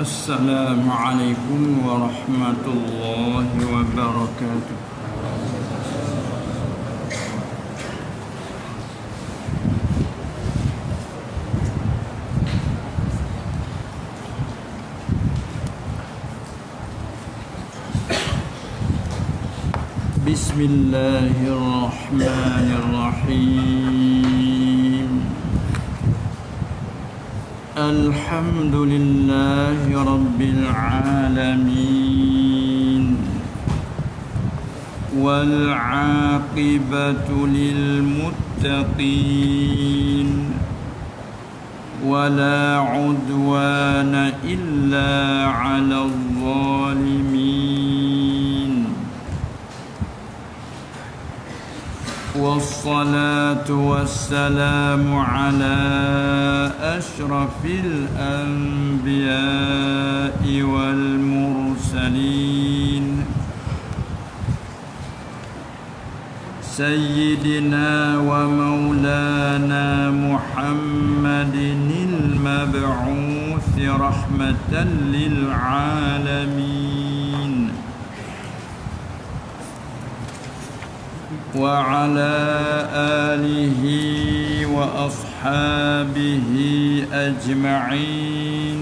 Assalamualaikum warahmatullahi wabarakatuh. Bismillahirrahmanirrahim. Alhamdulillahi rabbil alamin. Wal 'aqibatu lil muttaqin. Wala 'udwana illa 'alal zalimin. والصلاة والسلام على أشرف الأنبياء والمرسلين سيدنا ومولانا محمد المبعوث رحمة للعالمين وعلى آله وأصحابه أجمعين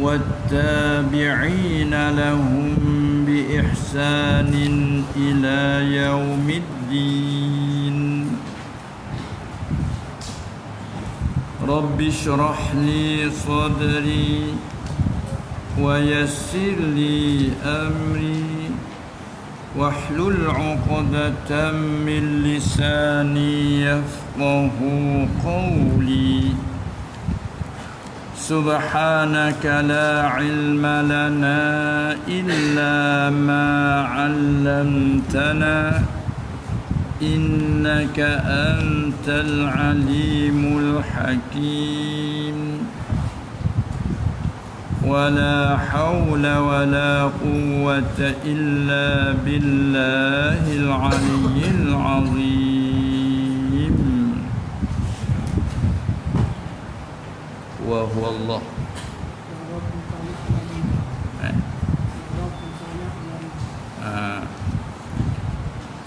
والتابعين لهم بإحسان إلى يوم الدين. رب اشرح لي صدري ويسر لي أمري واحلل عقدة من لساني يفقه قولي. سبحانك لا علم لنا إلا ما علمتنا إنك أنت العليم الحكيم. ولا حول ولا قوة إلا بالله العلي العظيم. وهو الله.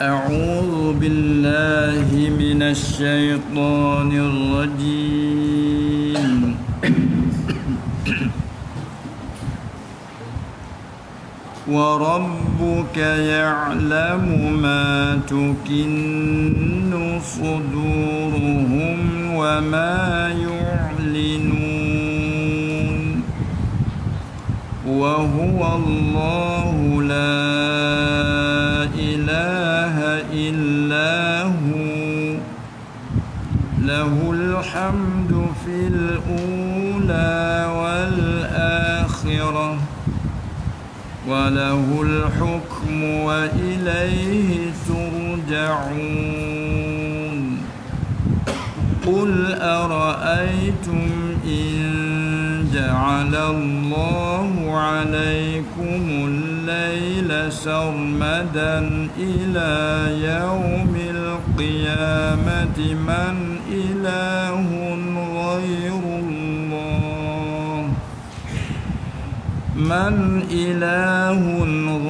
أعوذ بالله من الشيطان الرجيم. وربك يعلم ما تكن صدورهم وما يعلنون وهو الله لا إله إلا هو له الحمد في الأولى والآخرة وله الحكم وإليه ترجعون. قل أرأيتم إن جعل الله عليكم الليل سرمدا إلى يوم القيامة من إله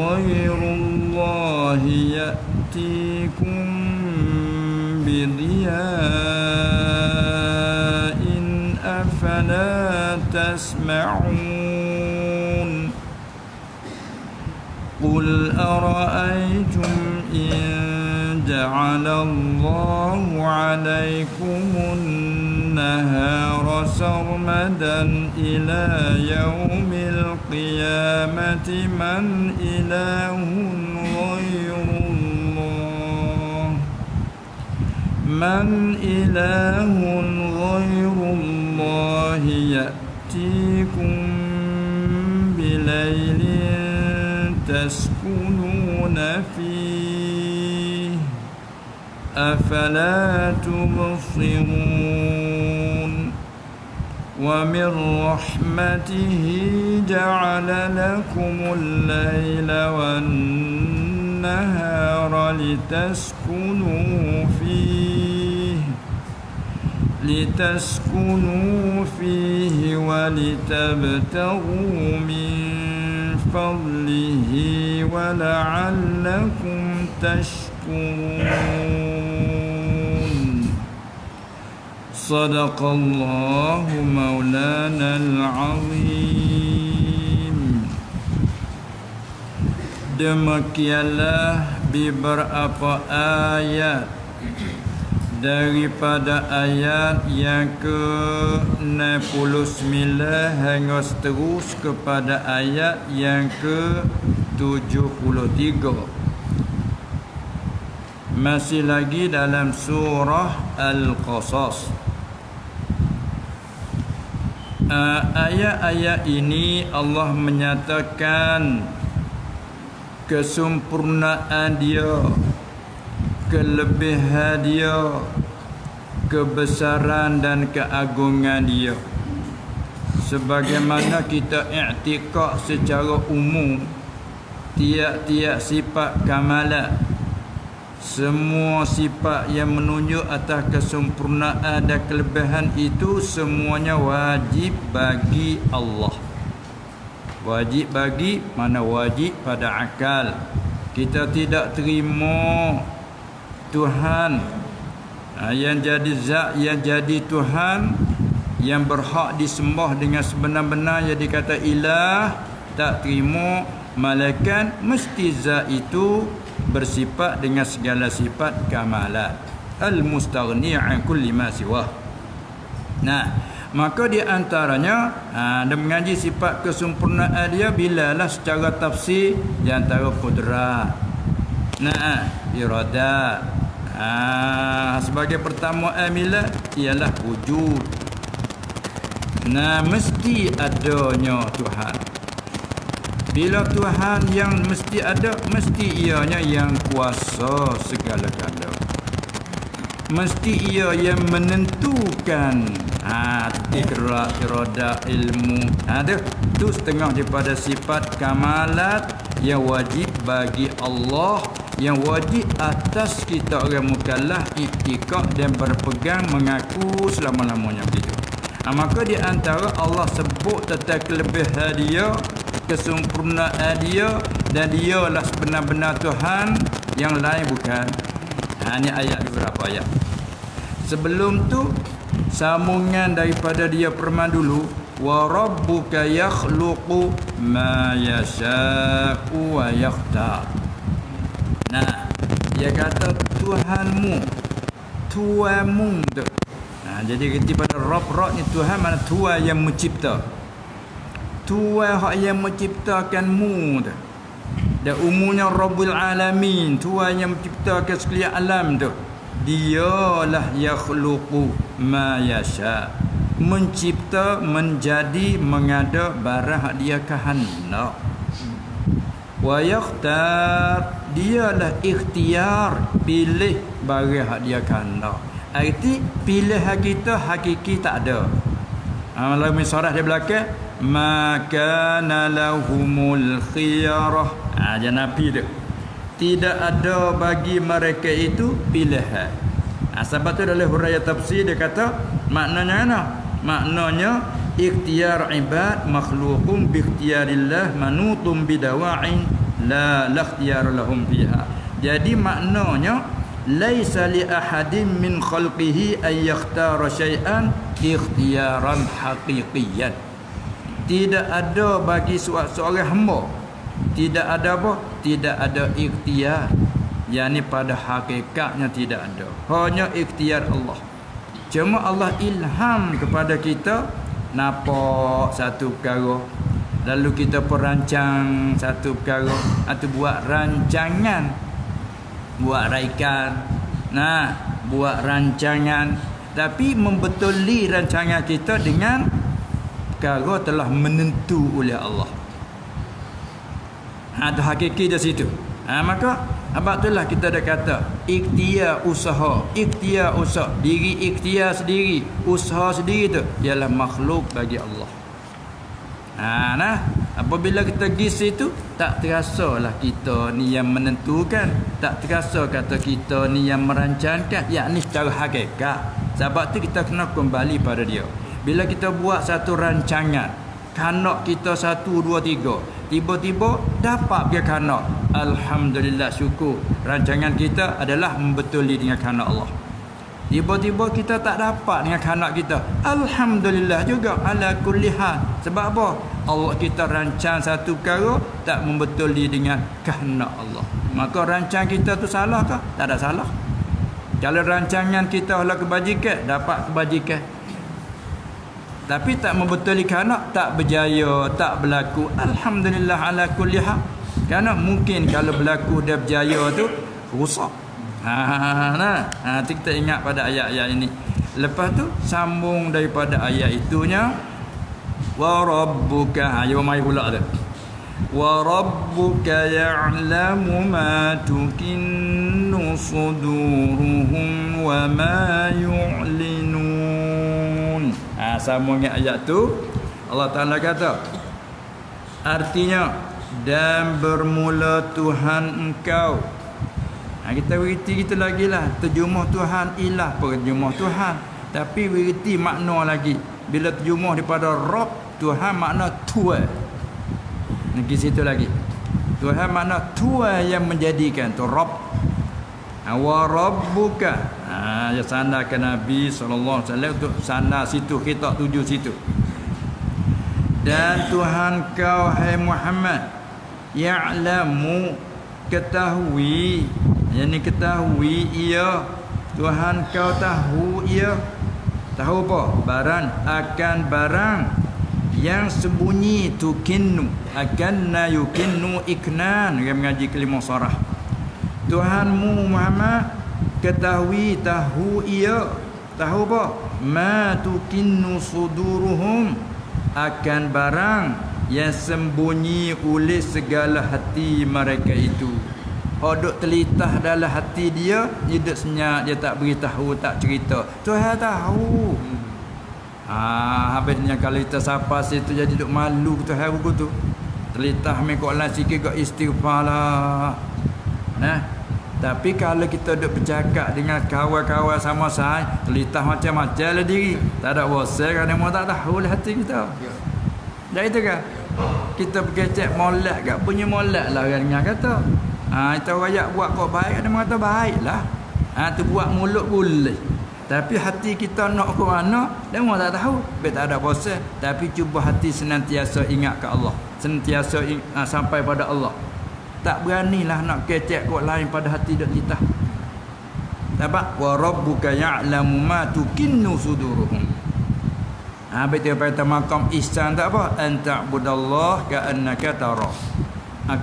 غير الله يأتيكم بضياء أفلا تسمعون. قل أرأيتم إن جعل الله عليكم النهار سرمدا إلى يوم القيامة من إله غير الله يأتيكم بليل تسكنون فيه أفلا تبصرون. ومن رحمته جعل لكم الليل والنهار لتسكنوا فيه لتسكنوا فيه ولتبتغوا من فضله ولعلكم تشكرون صدق الله مولانا العظيم. Demikianlah beberapa ayat daripada ayat yang ke-69 hingga seterus kepada ayat yang ke-73. Masih lagi dalam surah Al-Qasas. Ayat-ayat ini Allah menyatakan kesempurnaan dia, kelebihan dia, kebesaran dan keagungan dia. Sebagaimana kita i'tikad secara umum tiap-tiap sifat kamalat, semua sifat yang menunjuk atas kesempurnaan dan kelebihan itu semuanya wajib bagi Allah. Wajib bagi mana wajib pada akal. Kita tidak terima Tuhan yang jadi zat, yang jadi Tuhan, yang berhak disembah dengan sebenar-benar, yang dikata ilah, tak terima. Malaikat mesti zat itu bersifat dengan segala sifat kamalat, al-mustaghni an kulli ma siwah. Nah, maka di antaranya dia mengaji sifat kesempurnaan dia bilalah secara tafsir di antara qudrat, iradat. Sebagai pertama amilah ialah wujud. Mesti adanya Tuhan. Bila Tuhan yang mesti ada, mesti ianya yang kuasa segala-gala. Mesti ia yang menentukan ikrar, iradah, ilmu. Itu setengah daripada sifat kamalat yang wajib bagi Allah, yang wajib atas kita orang mukallaf iktikad dan berpegang mengaku selama-lamanya begitu. Maka di antara Allah sebut tentang kelebihan dia, kesempurnaan dia, dan dialah sebenar-benar Tuhan, yang lain bukan. Ini ayat beberapa ayat. Sebelum tu sambungan daripada dia perman dulu, wa rabbuka yakhluqu ma yasha'u wa yakhtar. Dia kata Tuhanmu tu. Jadi kerti pada Rabb ni Tuhan, mana Tuhan yang mencipta. Tuhan yang menciptakanmu tu. Dan umumnya Rabbul Alamin, Tuhan yang menciptakan sekalian alam tu. Dialah yakhluqu ma yasha, mencipta, menjadi, mengada barang dia kehendak. Wa yakhtar, dialah ikhtiar, pilih barang dia kehendak. Arti pilihan kita hakiki tak ada. Dalam surah di belakang, maka lahumul khiyarah. Nabi dia tidak ada bagi mereka itu pilihan. Sebab tu dalam huraian tafsir dia kata maknanya mana? Maknanya ikhtiar ibad makhluqun bi ikhtiarillah manutun bidawa'in la ikhtiyar lahum fiha. Jadi maknanya laisa li ahadin min khalqihi ay yakhtara syai'an ikhtiaran haqiqiyan. Tidak ada bagi seorang hamba, tidak ada apa? Tidak ada ikhtiar, yakni pada hakikatnya tidak ada. Hanya ikhtiar Allah. Cuma Allah ilham kepada kita nampak satu perkara, lalu kita perancang satu perkara, atau buat rancangan, buat raikan, buat rancangan, tapi membetuli rancangan kita dengan perkara telah menentu oleh Allah. Itu hakiki di situ. Maka abang itulah kita dah kata ikhtiar usaha, diri ikhtiar sendiri, usaha sendiri tu ialah makhluk bagi Allah. Apabila kita pergi situ, tak terasalah kita ni yang menentukan, tak terasa kata kita ni yang merancangkan, yakni secara hakikat. Sebab tu kita kena kembali pada dia. Bila kita buat satu rancangan, kanak kita 1, 2, 3, tiba-tiba dapat dia kanak, alhamdulillah, syukur. Rancangan kita adalah membetuli dengan kanak Allah. Tiba-tiba kita tak dapat dengan kanak kita, alhamdulillah juga, ala kulli hal. Sebab apa? Allah kita rancang satu perkara tak membetuli dengan kehendak Allah. Maka rancang kita tu salah ke? Tak ada salah. Kalau rancangan kita adalah kebajikan, dapat kebajikan. Tapi tak membetuli kanak, tak berjaya, tak berlaku, alhamdulillah ala kulli hal. Kerana mungkin kalau berlaku dia berjaya tu rusak. Nanti kita ingat pada ayat-ayat ini. Lepas tu sambung daripada ayat itunya, wa rabbuka, ayo mai pula tu. Wa rabbuka ya'lamu ma tukinnu suduruhum wa ma yu'linun. Sambung ayat tu, Allah Ta'ala kata, artinya, dan bermula Tuhan engkau. Kita beriti kita lagi lah. Terjemah Tuhan ilah, terjemah Tuhan. Tapi beriti makna lagi. Bila terjemah daripada Rabb, Tuhan makna Tuhan. Lagi situ lagi. Tuhan makna Tuhan yang menjadikan tu Rabb. Wa rabbuka. Ya sandarkan Nabi SAW untuk sandar situ, kita tuju situ. Dan Tuhan kau, hai Muhammad, ya'lamu, ketahui, yang ni ketahui ia, Tuhan kau tahu ia. Tahu apa? Barang akan barang yang sembunyi, tukinnu, akan na yukinnu iknan, yang mengaji kelima sarah. Tuhanmu Muhammad ketahui, tahu ia. Tahu apa? Ma tukinnu suduruhum, akan barang yang sembunyi oleh segala hati mereka itu. Hodok telitah dalam hati dia, dia duduk senyap, dia tak beritahu, tak cerita. Tuhan tahu. Habisnya kalau kita sapa situ jadi duduk malu Tuhan begitu. Telitah mekok lah sikit kok istighfar lah. Nah, tapi kalau kita duduk bercakap dengan kawan-kawan sama saya, telitah macam-macam lah diri. Tak ada bosan, kadang tak tahu lah hati kita. Dah itu kan? Kita berkecek molek kat punya molek lah orang kata. Kita rakyat buat kok baik, ada mengata baiklah. Tu buat mulut boleh. Tapi hati kita nak ke mana, dia tak tahu. Dia tak ada bosan. Tapi cuba hati senantiasa ingat ke Allah. Senantiasa sampai pada Allah. Tak beranilah nak kecek kok lain pada hati dan kita. Sebab wa rabbuka ya'lamu ma tukinnu suduruhum. Betul pada makam ihsan tak apa, anta'budallah ka'annaka tara.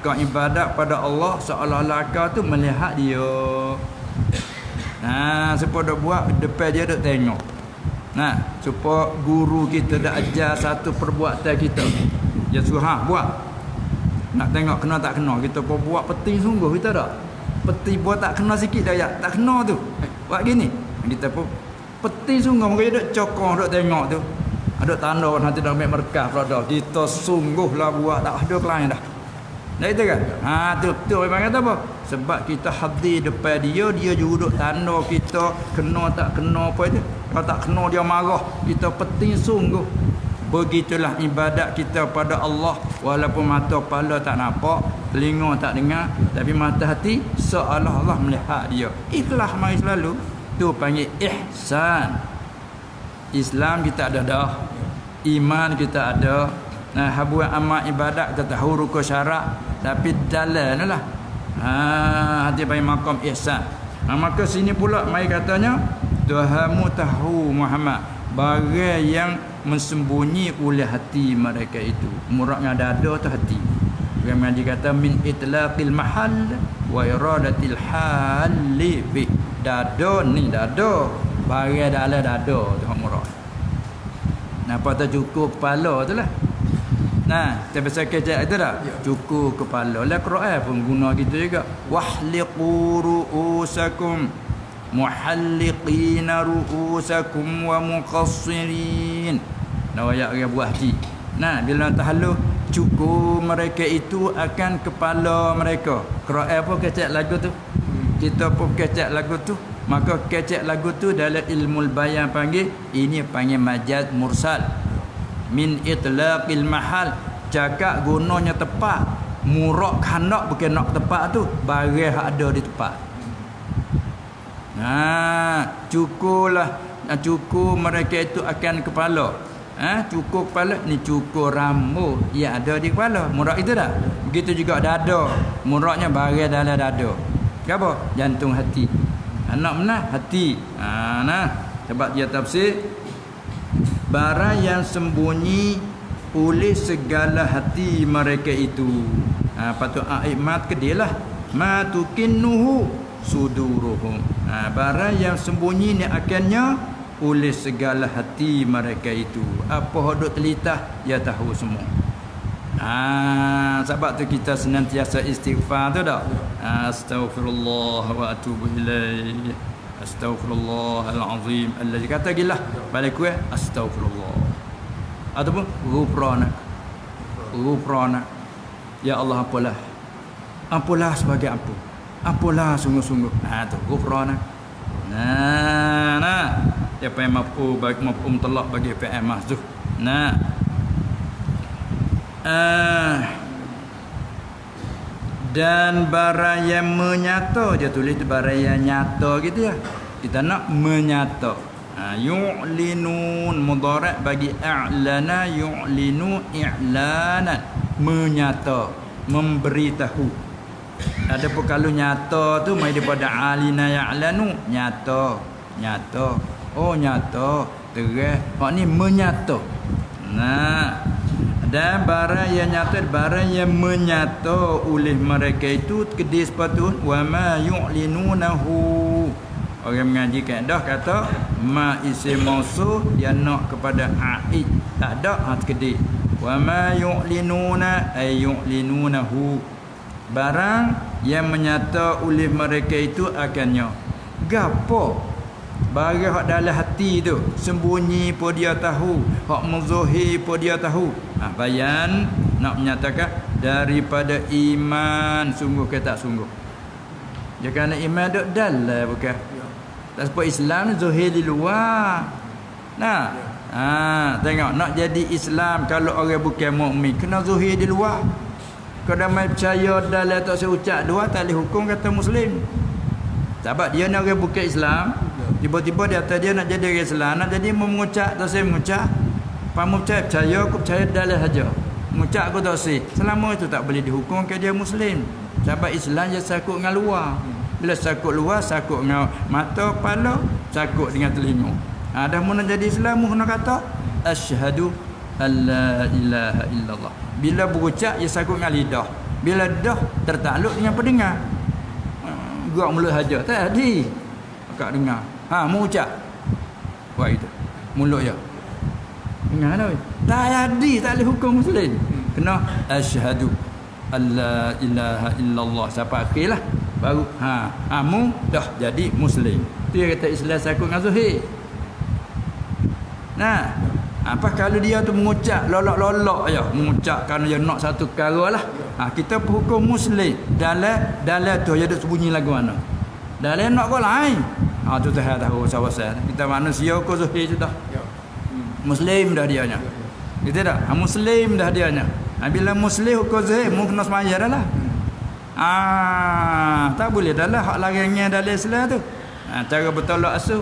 Kau ibadat pada Allah seolah-olah kau tu melihat dia. Supaya buat depan dia duk tengok. Supaya guru kita dah ajar satu perbuatan kita. Dia suruh buat. Nak tengok kena tak kena, kita pun buat peti sungguh kita tak. Peti buat tak kena sikit dah ya, tak kena tu. Buat gini. Kita pun peti sungguh muka duk cokong duk tengok tu. Ada tanda nanti dah ambil berkah pada kita, sungguhlah buat tak ada lain dah. Dah itu kan? Tu memang kata apa? Sebab kita hadir depan dia, dia juga duduk tanda kita kena tak kena apa itu. Kalau tak kena dia marah, kita penting sungguh. Begitulah ibadat kita pada Allah, walaupun mata kepala tak nampak, telinga tak dengar, tapi mata hati seolah-olah melihat dia. Ikhlas mari selalu. Tu panggil ihsan. Islam kita ada dah. Iman kita ada. Habuat amal ibadat kita tahu rukun syarat, tapi jalan lah. Hati bagi makam ihsan. Maka sini pula mai katanya, Tuhanmu tahu Muhammad barang yang mensembunyi oleh hati mereka itu. Muradnya dada tu hati. Yang mengaji kata min itlaqil mahal wa iradatil hali bi. Dada ni dada, barang dalam dada tu murad. Napa tak cukup kepala tu lah. Kita biasa kecek itu dah. Cukup kepala. Lah Quran pun guna gitu juga. Wahliqu ru'usakum muhalliqina ru'usakum wa muqassirin. Ayat dia buah hati. Bila tahallul, cukup mereka itu akan kepala mereka. Quran pun kecek lagu tu. Kita pun kecek lagu tu. Maka kecek lagu tu dalam ilmu bayan panggil, ini panggil majaz mursal. Min itlaqil mahal, cakap gunanya tepat. Murak kanak bukan nak tepat tu, barang hak ada di tempat. Cukur mereka itu akan kepala. Cukur kepala ni cukur rambut yang ada di kepala. Murak itu dah. Begitu juga dada. Muraknya barang dalam dada. Apa? Jantung hati. Nak mana? Hati. Sebab dia tafsir barang yang sembunyi oleh segala hati mereka itu. Patut aimat ke dia lah. Ma tukinnuhu suduruhum. Barang yang sembunyi ni akannya oleh segala hati mereka itu. Apa hodok telitah dia tahu semua. Sebab tu kita senantiasa istighfar tu dah. Astaghfirullah wa atubu ilaih. Astaghfirullahal azim allazi kata gila balik kuat astaghfirullah ataupun ghufrana ya Allah apalah sebagai apalah sungguh-sungguh tu ghufrana dia pakai maf'ul talaq bagi fi'il mahzuf dan barang yang menyata, dia tulis barang yang nyata gitu ya. Kita nak menyata. Yu'linun mudhari' bagi a'lana yu'linu i'lanan, menyata, memberitahu. Adapun kalau nyata tu mai daripada alina ya'lanu, nyata. Oh nyata, terang. Hak ni menyata. Dan barang yang nyata, barang yang menyata oleh mereka itu kedis patut wa ma yu'linunahu. Orang mengaji kaedah kata ma isim mausul dia nak kepada aid, tak ada kedis. Wa ma yu'linuna ay yu'linunahu. Barang yang menyata oleh mereka itu akannya. Gapo? Barang hak dalam hati tu sembunyi pun dia tahu, hak muzahir pun dia tahu. Bayan nak menyatakan daripada iman sungguh ke tak sungguh. Dia kerana iman duk dalam bukan. Tak sebab Islam ni zahir di luar. Tengok nak jadi Islam kalau orang bukan mukmin kena zahir di luar. Kalau mai percaya dalam tak seucap dua tak boleh hukum kata muslim. Sebab dia ni orang bukan Islam. Tiba-tiba di atas dia nak jadi orang Islam, nak jadi mengucap tak saya mengucap. Pamu percaya aku percaya dalam saja. Mengucap aku tak sih. Selama itu tak boleh dihukum ke dia muslim. Sebab Islam dia sakut dengan luar. Bila sakut luar, sakut dengan mata, kepala, sakut dengan telinga. Dah mula jadi Islam kena kata asyhadu alla ilaha illallah. Bila berucap ia sakut dengan lidah. Bila dah tertakluk dengan pendengar. Gerak mulut saja tak ada. Akak dengar. Mau ucap. Buat itu. Mulut je. Dengar dah. Tak ada, tak boleh hukum muslim. Kena asyhadu alla ilaha illallah sampai akhir lah. Baru mu dah jadi muslim. Tu dia kata Islam sakut dengan zahir. Apa kalau dia tu mengucap lolok-lolok aja, mengucap kerana dia nak satu perkara lah. Kita berhukum muslim dalam tu dia duk sembunyi lagu mana. Dalam nak kau lain. Tu Tuhan tahu pasal kita manusia kau zahir sudah. Muslim dah dianya. Gitu dah. Muslim dah dianya. Bila muslim kau zahir mu kena sembahyang dah lah. Tak boleh dah lah hak larangnya dalam Islam tu. Cara bertolak asuh.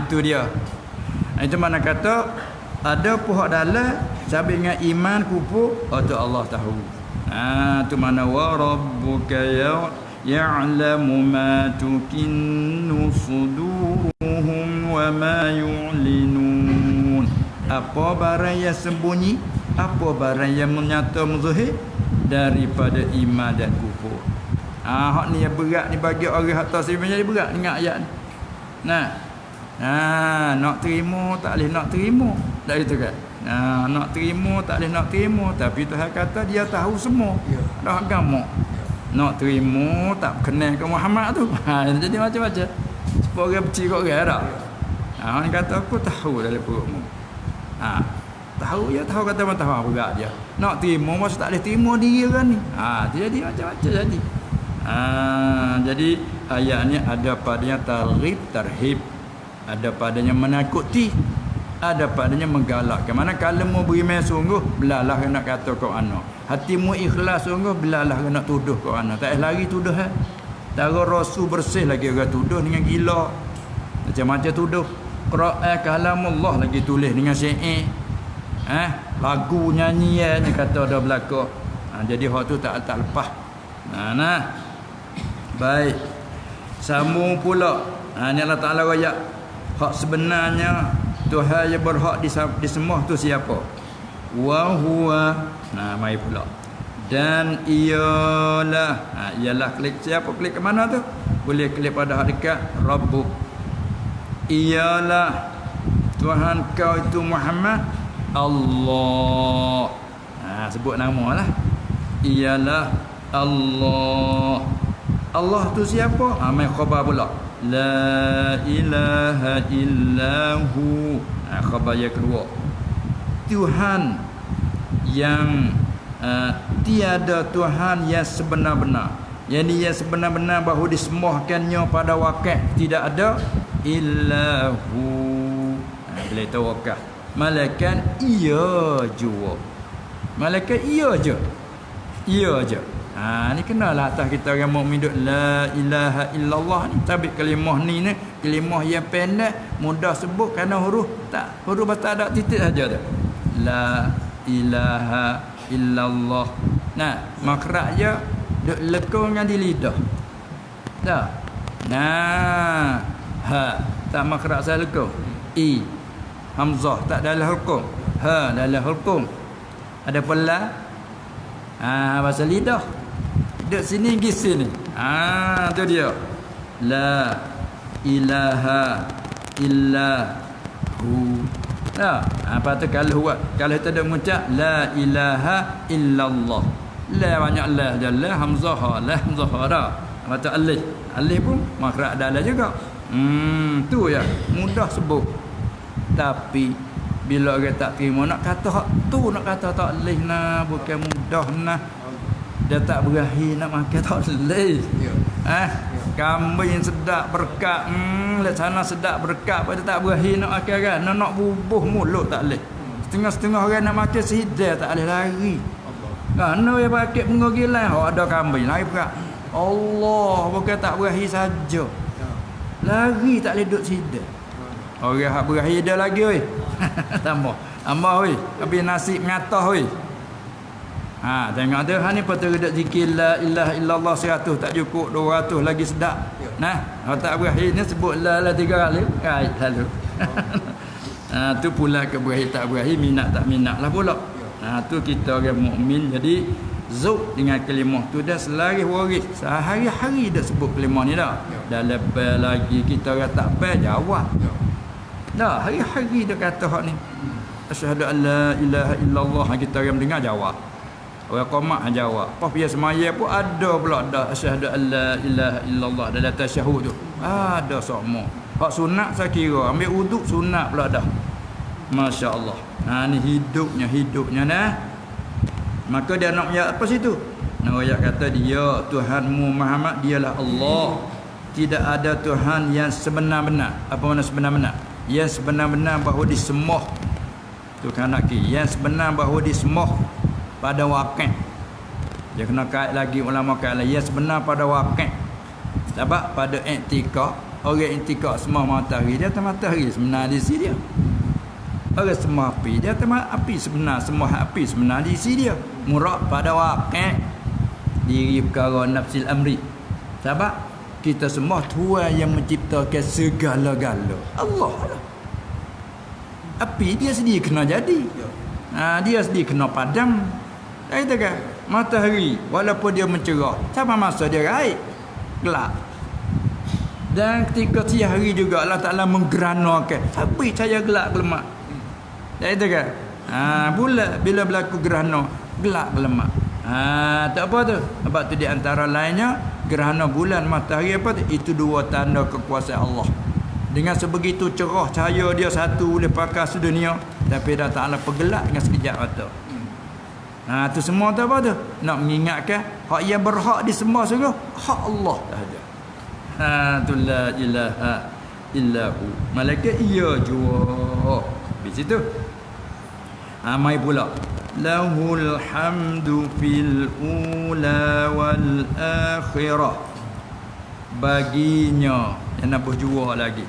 Itu dia. Itu mana kata ada pihak dalam sambil dengan iman kufur tu Allah tahu. Tu mana wa rabbuka ya'lamu ma tukinnu suduruhum wa ma yu'linun. Apa barang yang sembunyi, apa barang yang menyata muzahir daripada iman dan kufur. Hak ni yang berat ni bagi orang hak tasawuf jadi berat dengar ayat ni. Nak terima tak boleh nak terima. Tak itu kan. Nak terima tak boleh nak terima, tapi Tuhan kata dia tahu semua. Dah agama. Nak terima tak kenal ke Muhammad tu. Jadi macam-macam. Sebab orang benci kat orang dah. Orang kata aku tahu dalam perutmu. Tahu ya tahu kata mana tahu berat dia. Nak terima maksud tak boleh terima diri kan ni. Jadi macam-macam jadi. Jadi ayat ni ada padanya targhib tarhib, ada padanya menakuti, ada padanya menggalakkan. Mana kalau mau beriman sungguh, belalah nak kata kau ana. Hatimu ikhlas sungguh, belalah nak tuduh kau ana. Tak lari tuduh ha. Tara rasul bersih lagi orang tuduh dengan gila. Macam-macam tuduh. Quran kalamullah lagi tulis dengan syair. Lagu nyanyian ni kata ada belaka. Jadi hak tu tak lepas. Nah. Baik. Sambung pula. Ni Allah Taala royak. Hak sebenarnya Tuhan yang berhak disembah tu siapa? Wa huwa. Mai pula. Dan ialah. Ialah klik siapa? Klik ke mana tu? Boleh klik pada hak dekat Rabbuk. Ialah Tuhan kau itu Muhammad Allah. Sebut nama lah. Ialah Allah. Allah tu siapa? Mai khabar pula. La ilaha illahu. Khabar yang kedua. Tuhan yang tiada Tuhan yang sebenar-benar. Yang yang sebenar-benar bahawa disembahkannya pada wakil tidak ada illahu. Bila tawakal. Malaikat iya jua. Malaikat iya je. Iya je. Ni kenalah atas kita orang mukmin duk la ilaha illallah ni. Tapi kalimah ni kalimah yang pendek, mudah sebut kerana huruf tak ada titik saja tu. La ilaha illallah. Makhraj je duk lekung dengan di lidah. Tak. Ha tak makhraj saya lekung. I hamzah tak dalam hukum. Ha dalam hukum. Ada pula bahasa lidah. Dek sini pergi sini. Tu dia. La ilaha illahu. Apa tu kalau kita dah mengucap la ilaha illallah. La banyak la jalla hamzah la hamzah dah. Apa tu alif. Alif pun makhraj dalam juga. Tu ya, mudah sebut. Tapi bila orang tak terima nak kata hak tu, nak kata tak leh bukan mudah dia tak berahi nak makan tak leh. Kambing sedap berkat, lihat sana sedap berkat pada tak berahi nak makan kan, nak bubuh mulut tak leh. Setengah-setengah orang nak makan sidai tak leh lari. Kerana yang pakai pengogilan ada kambing lari berat. Allah bukan tak berahi saja. Lari tak leh duduk sidai. Orang hak berahi dia lagi oi. Tambah oi. Habis nasi mengatah oi. Tengok tu ni patut dak zikir la ilaha illallah 100 tak cukup 200 lagi sedap. Kalau tak berahi ni sebut la 3 kali. Lalu. Tu pula ke berahi tak berahi, minat tak minat lah pula. Tu kita orang mukmin jadi zuk dengan kalimah tu dah selaris waris. Sehari-hari dah sebut kalimah ni dah. Dah lepas lagi kita orang tak pai jawab. Dah hari-hari dia kata hak ni. Asyhadu an la ilaha illallah, kita orang dengar jawab. Orang qomat jawab. Pas biasa semaya pun ada pula dah asyhadu an la ilaha illallah dalam tasyahud tu. Ada semua. Hak sunat saya kira ambil wuduk sunat pula dah. Masya-Allah. Ni hidupnya nah. Maka dia nak ayat apa situ? Nak ayat kata dia Tuhanmu Muhammad dialah Allah. Tidak ada Tuhan yang sebenar-benar. Apa makna sebenar-benar? Yang sebenar-benar bahawa disembah. Tu kan nak yang sebenar bahawa disembah pada wakil. Dia kena kait lagi ulama kait lagi yang sebenar pada wakil. Sebab pada i'tikad, orang i'tikad semua matahari dia atas matahari sebenar di sini dia. Orang semua api dia atas api sebenar, semua api sebenar di sini dia. Murad pada wakil diri perkara nafsil amri. Sebab kita semua Tuhan yang menciptakan segala-gala. Allah lah. Api dia sendiri kena jadi. Dia sendiri kena padam. Kita kan matahari walaupun dia mencerah, sama masa dia raib gelap. Dan ketika siang hari juga Allah Taala menggeranakan api cahaya gelap gelemak. Kita kan bulan bila berlaku gerhana gelap gelemak. Tak apa tu. Sebab tu di antara lainnya gerhana bulan matahari apa tu? Itu dua tanda kekuasaan Allah. Dengan sebegitu cerah cahaya dia satu boleh pakai sedunia, tapi dah Taala pergelap dengan sekejap mata. Tu semua tu apa tu? Nak mengingatkan hak yang berhak disembah sungguh hak Allah sahaja. tu la ilaha illahu. Malaikat iya jua di situ. Mai pula lahul hamdu fil ula wal akhirah. Baginya yang nak jua lagi.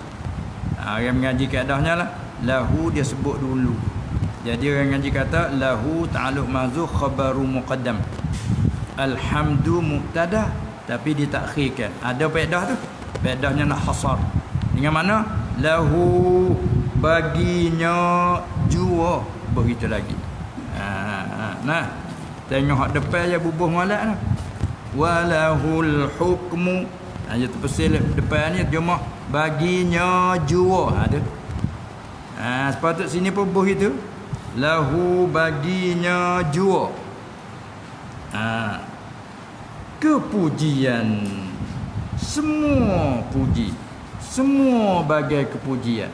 Orang mengaji kaedahnya lah, lahu dia sebut dulu. Jadi orang mengaji kata lahu ta'alluq mahzuf khabaru muqaddam. Alhamdu mubtada tapi ditakhirkan. Ada faedah tu. Faedahnya nak hasar. Dengan mana? Lahu baginya jua begitu lagi. Nah, tengok hak depan je bubuh molek tu. Walahul hukmu. Dia terpesil depan ni cuma baginya jua. Ada. Sepatut sini pun buh itu. Lahu baginya jua. Kepujian, semua puji, semua bagai kepujian.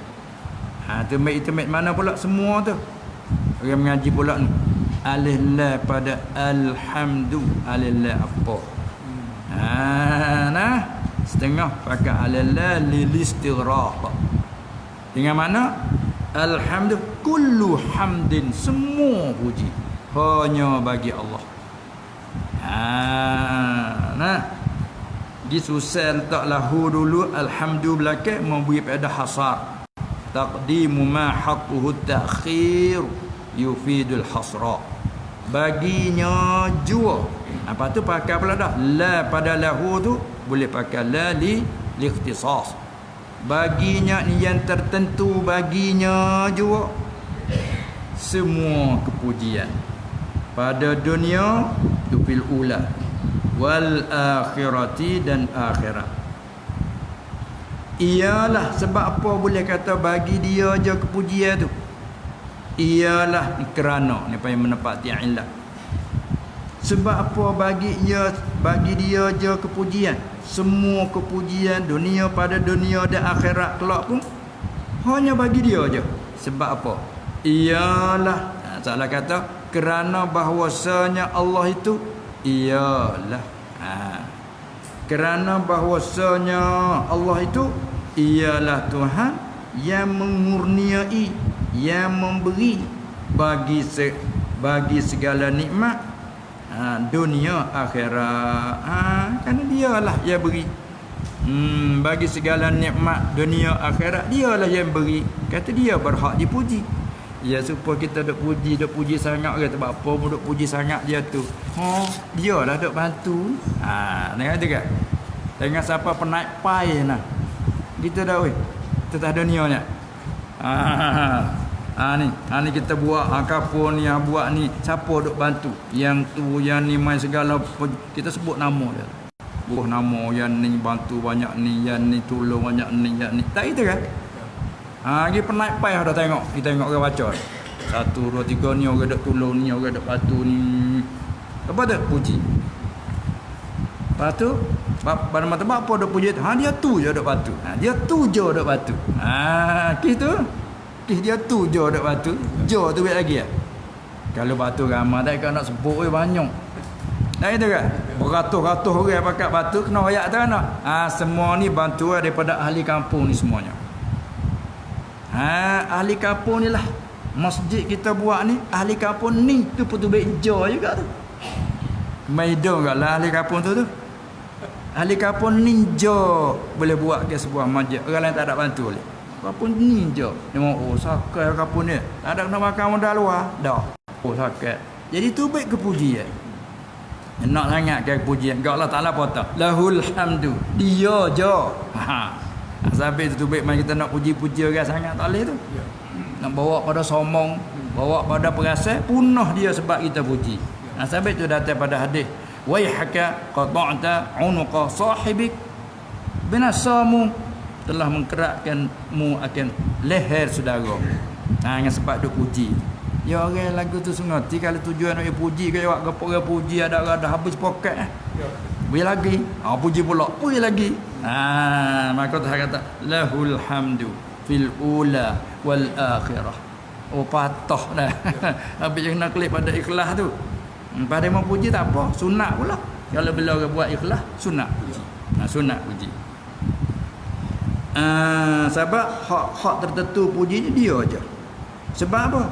Tempat mana pula semua tu? Orang mengaji pula ni. Alif la pada alhamdu, alif la apa? Nah, setengah pakai alif la lil istighraq. Dengan mana? Alhamdu kullu hamdin, semua puji hanya bagi Allah. Nah, disusah letak lahu dulu, alhamdu belakang memberi pada hasar. Taqdimu ma haqquhu ta'khir yufidul hasra. Baginya jua. Apa tu pakai pula dah? La pada lahu tu boleh pakai la li ikhtisas. Baginya ni yang tertentu, baginya jua semua kepujian pada dunia tu fil ula wal akhirati dan akhirat. Ialah sebab apa boleh kata bagi dia je kepujian tu? Ialah kerana ni payah menepati illah. Sebab apa bagi dia je kepujian? Semua kepujian dunia pada dunia dan akhirat kelak pun hanya bagi dia je. Sebab apa? Ialah salah kata kerana bahwasanya Allah itu ialah kerana bahwasanya Allah itu ialah Tuhan yang mengurniai, yang memberi bagi segala nikmat dunia akhirat. Kerana dialah yang beri bagi segala nikmat dunia akhirat, dialah yang beri. Kata dia berhak dipuji. Ya, supaya kita duk puji sangat ke sebab apa pun duk puji sangat dia tu. Dialah duk bantu. Nak kata kan? Tengok siapa penaik pai nah. Kita dah oi. Tetap dunia ni. Ni kita buat kapur ni, buat ni, siapa duk bantu? Yang tu, yang ni main segala kita sebut nama dia. Buah nama yang ni bantu banyak ni, yang ni tolong banyak ni, yang ni. Tak itu kan? Lagi penaik pai dah tengok. Kita tengok orang baca. 1 2 3 ni orang duk tolong ni, orang duk bantu ni. Apa tu? Puji. Lepas tu pada mata apa duk puji tu? Dia tu je duk bantu. Dia tu je duk bantu. Kes tu. Kes dia tu je duk bantu. Jo tu baik lagi ya. Kalau batu ramai tak kau nak sebut banyak. Tak itu kan? Beratus-ratus orang pakai batu kena royak tu kan? Semua ni bantuan daripada ahli kampung ni semuanya. Ahli kampung ni lah. Masjid kita buat ni, ahli kampung ni tu putu baik jo juga tu. Maidong kat lah ahli kampung tu. Ahli kampung ninja boleh buat ke sebuah masjid. Orang lain tak ada bantu boleh. Kampung ninja. Dia mau sakai kampung ni. Tak ada kena makan modal luar. Dah. Sakai. Jadi tu baik kepujian. Nak sangat ke kepujian. Gak Allah Ta'ala apa tak? Lahul hamdu. Dia je. Sampai tu baik mari kita nak puji-puji orang sangat tak boleh tu. Nak bawa pada sombong, bawa pada perasaan, punah dia sebab kita puji. Sampai tu datang pada hadis. Waihaka qata'ta unuqa sahibik, binasamu, telah mengkerakkanmu akan leher saudara. Dengan sebab duk puji. Ya orang lagu tu sengati kalau tujuan nak puji ke awak gapo orang puji ada habis poket puji lagi. Puji pula, puji lagi. Maka Tuhan kata lahul hamdu fil ula wal akhirah. Patah dah. Habis je nak klik pada ikhlas tu. Pada mau puji tak apa, sunat pula. Kalau bila orang buat ikhlas, sunat puji. Sunat puji. Sebab hak tertentu pujinya dia aja. Sebab apa?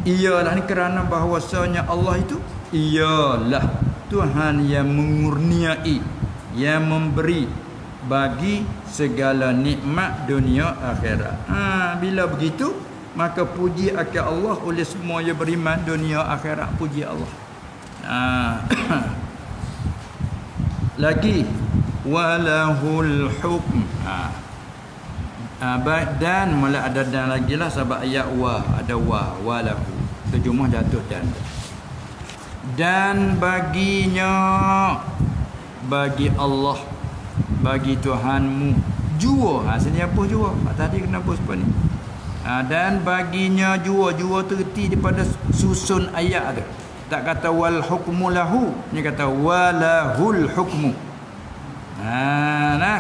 Ialah ni kerana bahawasanya Allah itu ialah Tuhan yang mengurniai, yang memberi bagi segala nikmat dunia akhirat. Bila begitu, maka puji akan Allah oleh semua yang beriman dunia akhirat, puji Allah. Lagi walahul hukm. Dan mula ada dan lagi lah sebab ayat ada walahu, terjemah jatuh dan baginya, bagi Allah, bagi Tuhanmu jua. Sini apa jua? Tadi kenapa seperti ni? Dan baginya jua tu erti daripada susun ayat tu. Tak kata wal hukmu lahu, ni kata walahul hukmu.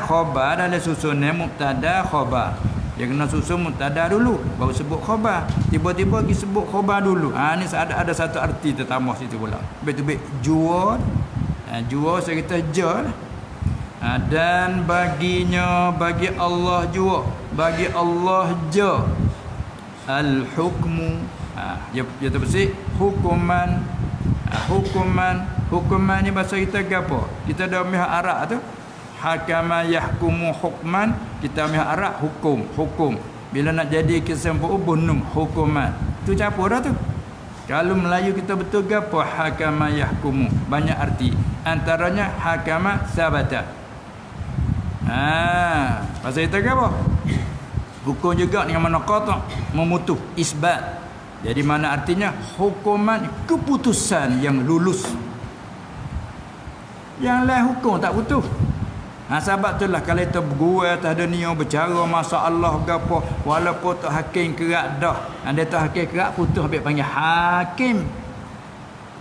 Khabar dalam susunnya mubtada khabar. Dia kena susun mubtada dulu baru sebut khabar. Tiba-tiba pergi sebut khabar dulu. Ni ada satu arti tertambah situ pula. Betul jua. Jua saya kata ja lah. Dan baginya, bagi Allah jua, bagi Allah ja al-hukmu. Dia terbersih hukuman. Hukuman ni bahasa kita apa? Kita dah mihak Arab tu. Hakama yahkumu hukman, kita mihak Arab hukum. Bila nak jadi kesempuh bunum hukuman. Tu campur dah tu. Kalau Melayu kita betul apa? Hakama yahkumu. Banyak arti. Antaranya hakama sabata. Bahasa kita apa? Hukum juga dengan mana qata', memutus, isbat. Jadi mana artinya? Hukuman, keputusan yang lulus. Yang lain hukum tak putus. Sebab itulah kalau kita bergurau atas dunia, bercara masalah gapo, walaupun tu hakim kerak dah. Dia tu hakim kerak putus habis panggil hakim.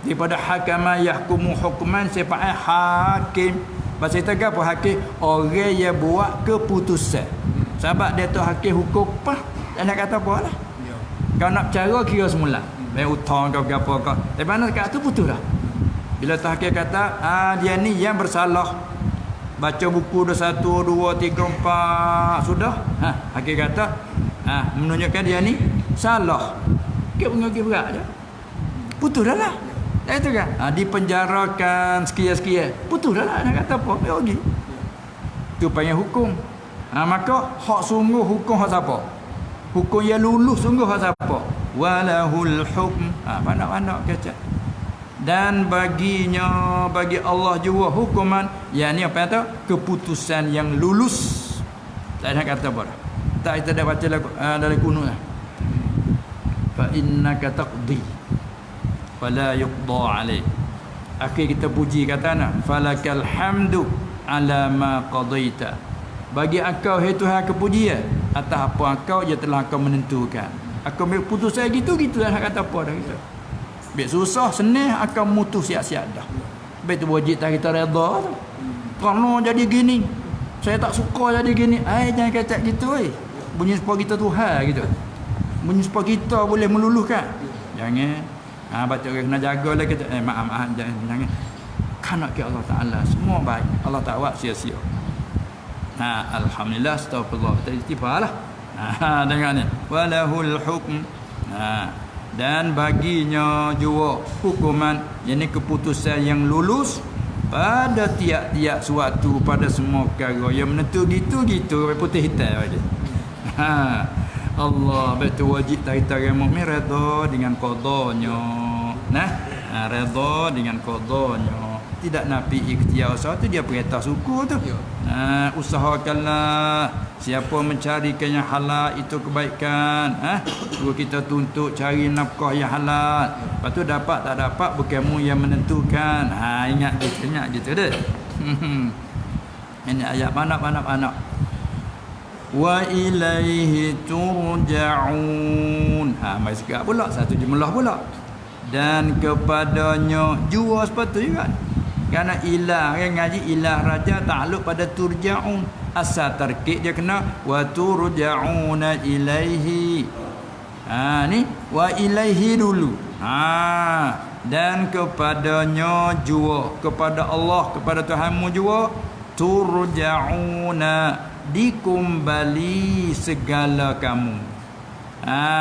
Daripada hakama yahkumu hukman sifatnya hakim. Bahasa kita gapo hakim? Orang yang buat keputusan. Sebab dia tu hakim hukum apa? Dan nak kata apa lah? Kau nak bercara kira semula. Main hutang kau apa kau. Tapi mana kat tu putus dah. Bila tu hakim kata, dia ni yang bersalah. Baca buku 1, 2, 3, 4 sudah. Hakim kata, menunjukkan dia ni salah. Dia pergi berat je. Putus dah lah. Dah itu kan? Dipenjarakan sekian-sekian. Putus dah lah. Nak kata apa? Dia pergi. Itu panggil hukum. Maka hak sungguh hukum hak siapa? Hukum yang lulus sungguh hak siapa? Walahul hukm. Panak-panak kata. Dan baginya, bagi Allah juga hukuman. Yang ni apa kata? Keputusan yang lulus. Tak nak kata apa dah. Tak kita dah baca dalam kunut lah. Fa innaka taqdi fala yuqda alaik. Akhir kita puji kata nak falakal hamdu ala ma qadaita. Bagi engkau hai Tuhan kepujian atas apa engkau yang telah engkau menentukan. Aku ambil putusan gitu-gitu nak kata apa dah kita. Biar susah senang akan mutus siap-siap dah. Baik tu wajib tak kita redha tu. Kerana jadi gini. Saya tak suka jadi gini. Jangan kata gitu bunyi supaya kita Tuhan gitu. Bunyi supaya kita boleh meluluhkan. Jangan. Baca orang kena jagalah kita. Maaf jangan. Kanak ke Allah Taala semua baik. Allah tak buat sia-sia. Alhamdulillah, astagfirullah. Kita istighfarlah. Dengar ni. Walahul hukm. Dan baginya juga hukuman, yakni keputusan yang lulus pada tiap-tiap suatu, pada semua perkara yang menentu gitu putih hitam aja. Allah betul wajib kita orang mukmin redha dengan qadanya. Redha dengan qadanya. Tidak nafi ikhtiar satu dia perintah syukur tu. Usahakanlah siapa mencarikan yang halal itu kebaikan. Guru kita tuntut cari nafkah yang halal. Lepas tu dapat tak dapat bukanmu yang menentukan. Ingat gitu dah. Ini ayat mana. Wa ilaihi turja'un. Mai sekak pula satu jumlah pula. Dan kepadanya jua sepatutnya juga. Kerana ilah yang ngaji ilah raja takluk pada turja'un. Asal terkik dia kena wa turja'una ilaihi. Ni wa ilaihi dulu. Dan kepadanya jua, kepada Allah, kepada Tuhanmu jua turja'una. dikumbali segala kamu.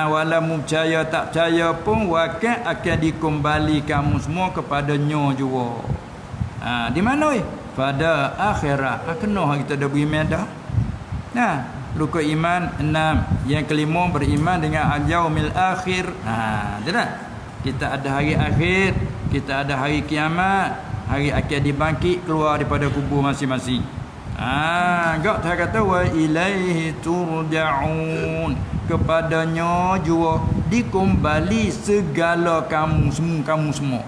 Walaupun percaya tak percaya pun wakil akan dikumbali kamu semua kepadanya juga. Di mana pada akhirat. Kena kita dah beriman dah. Nah, rukun iman 6. Yang kelima beriman dengan al-yaumil akhir. Jelas. Kita ada hari akhir, kita ada hari kiamat, hari akan dibangkit keluar daripada kubur masing-masing. Gak saya kata wa ilaihi turja'un, kepadanya jua dikembali segala kamu semua.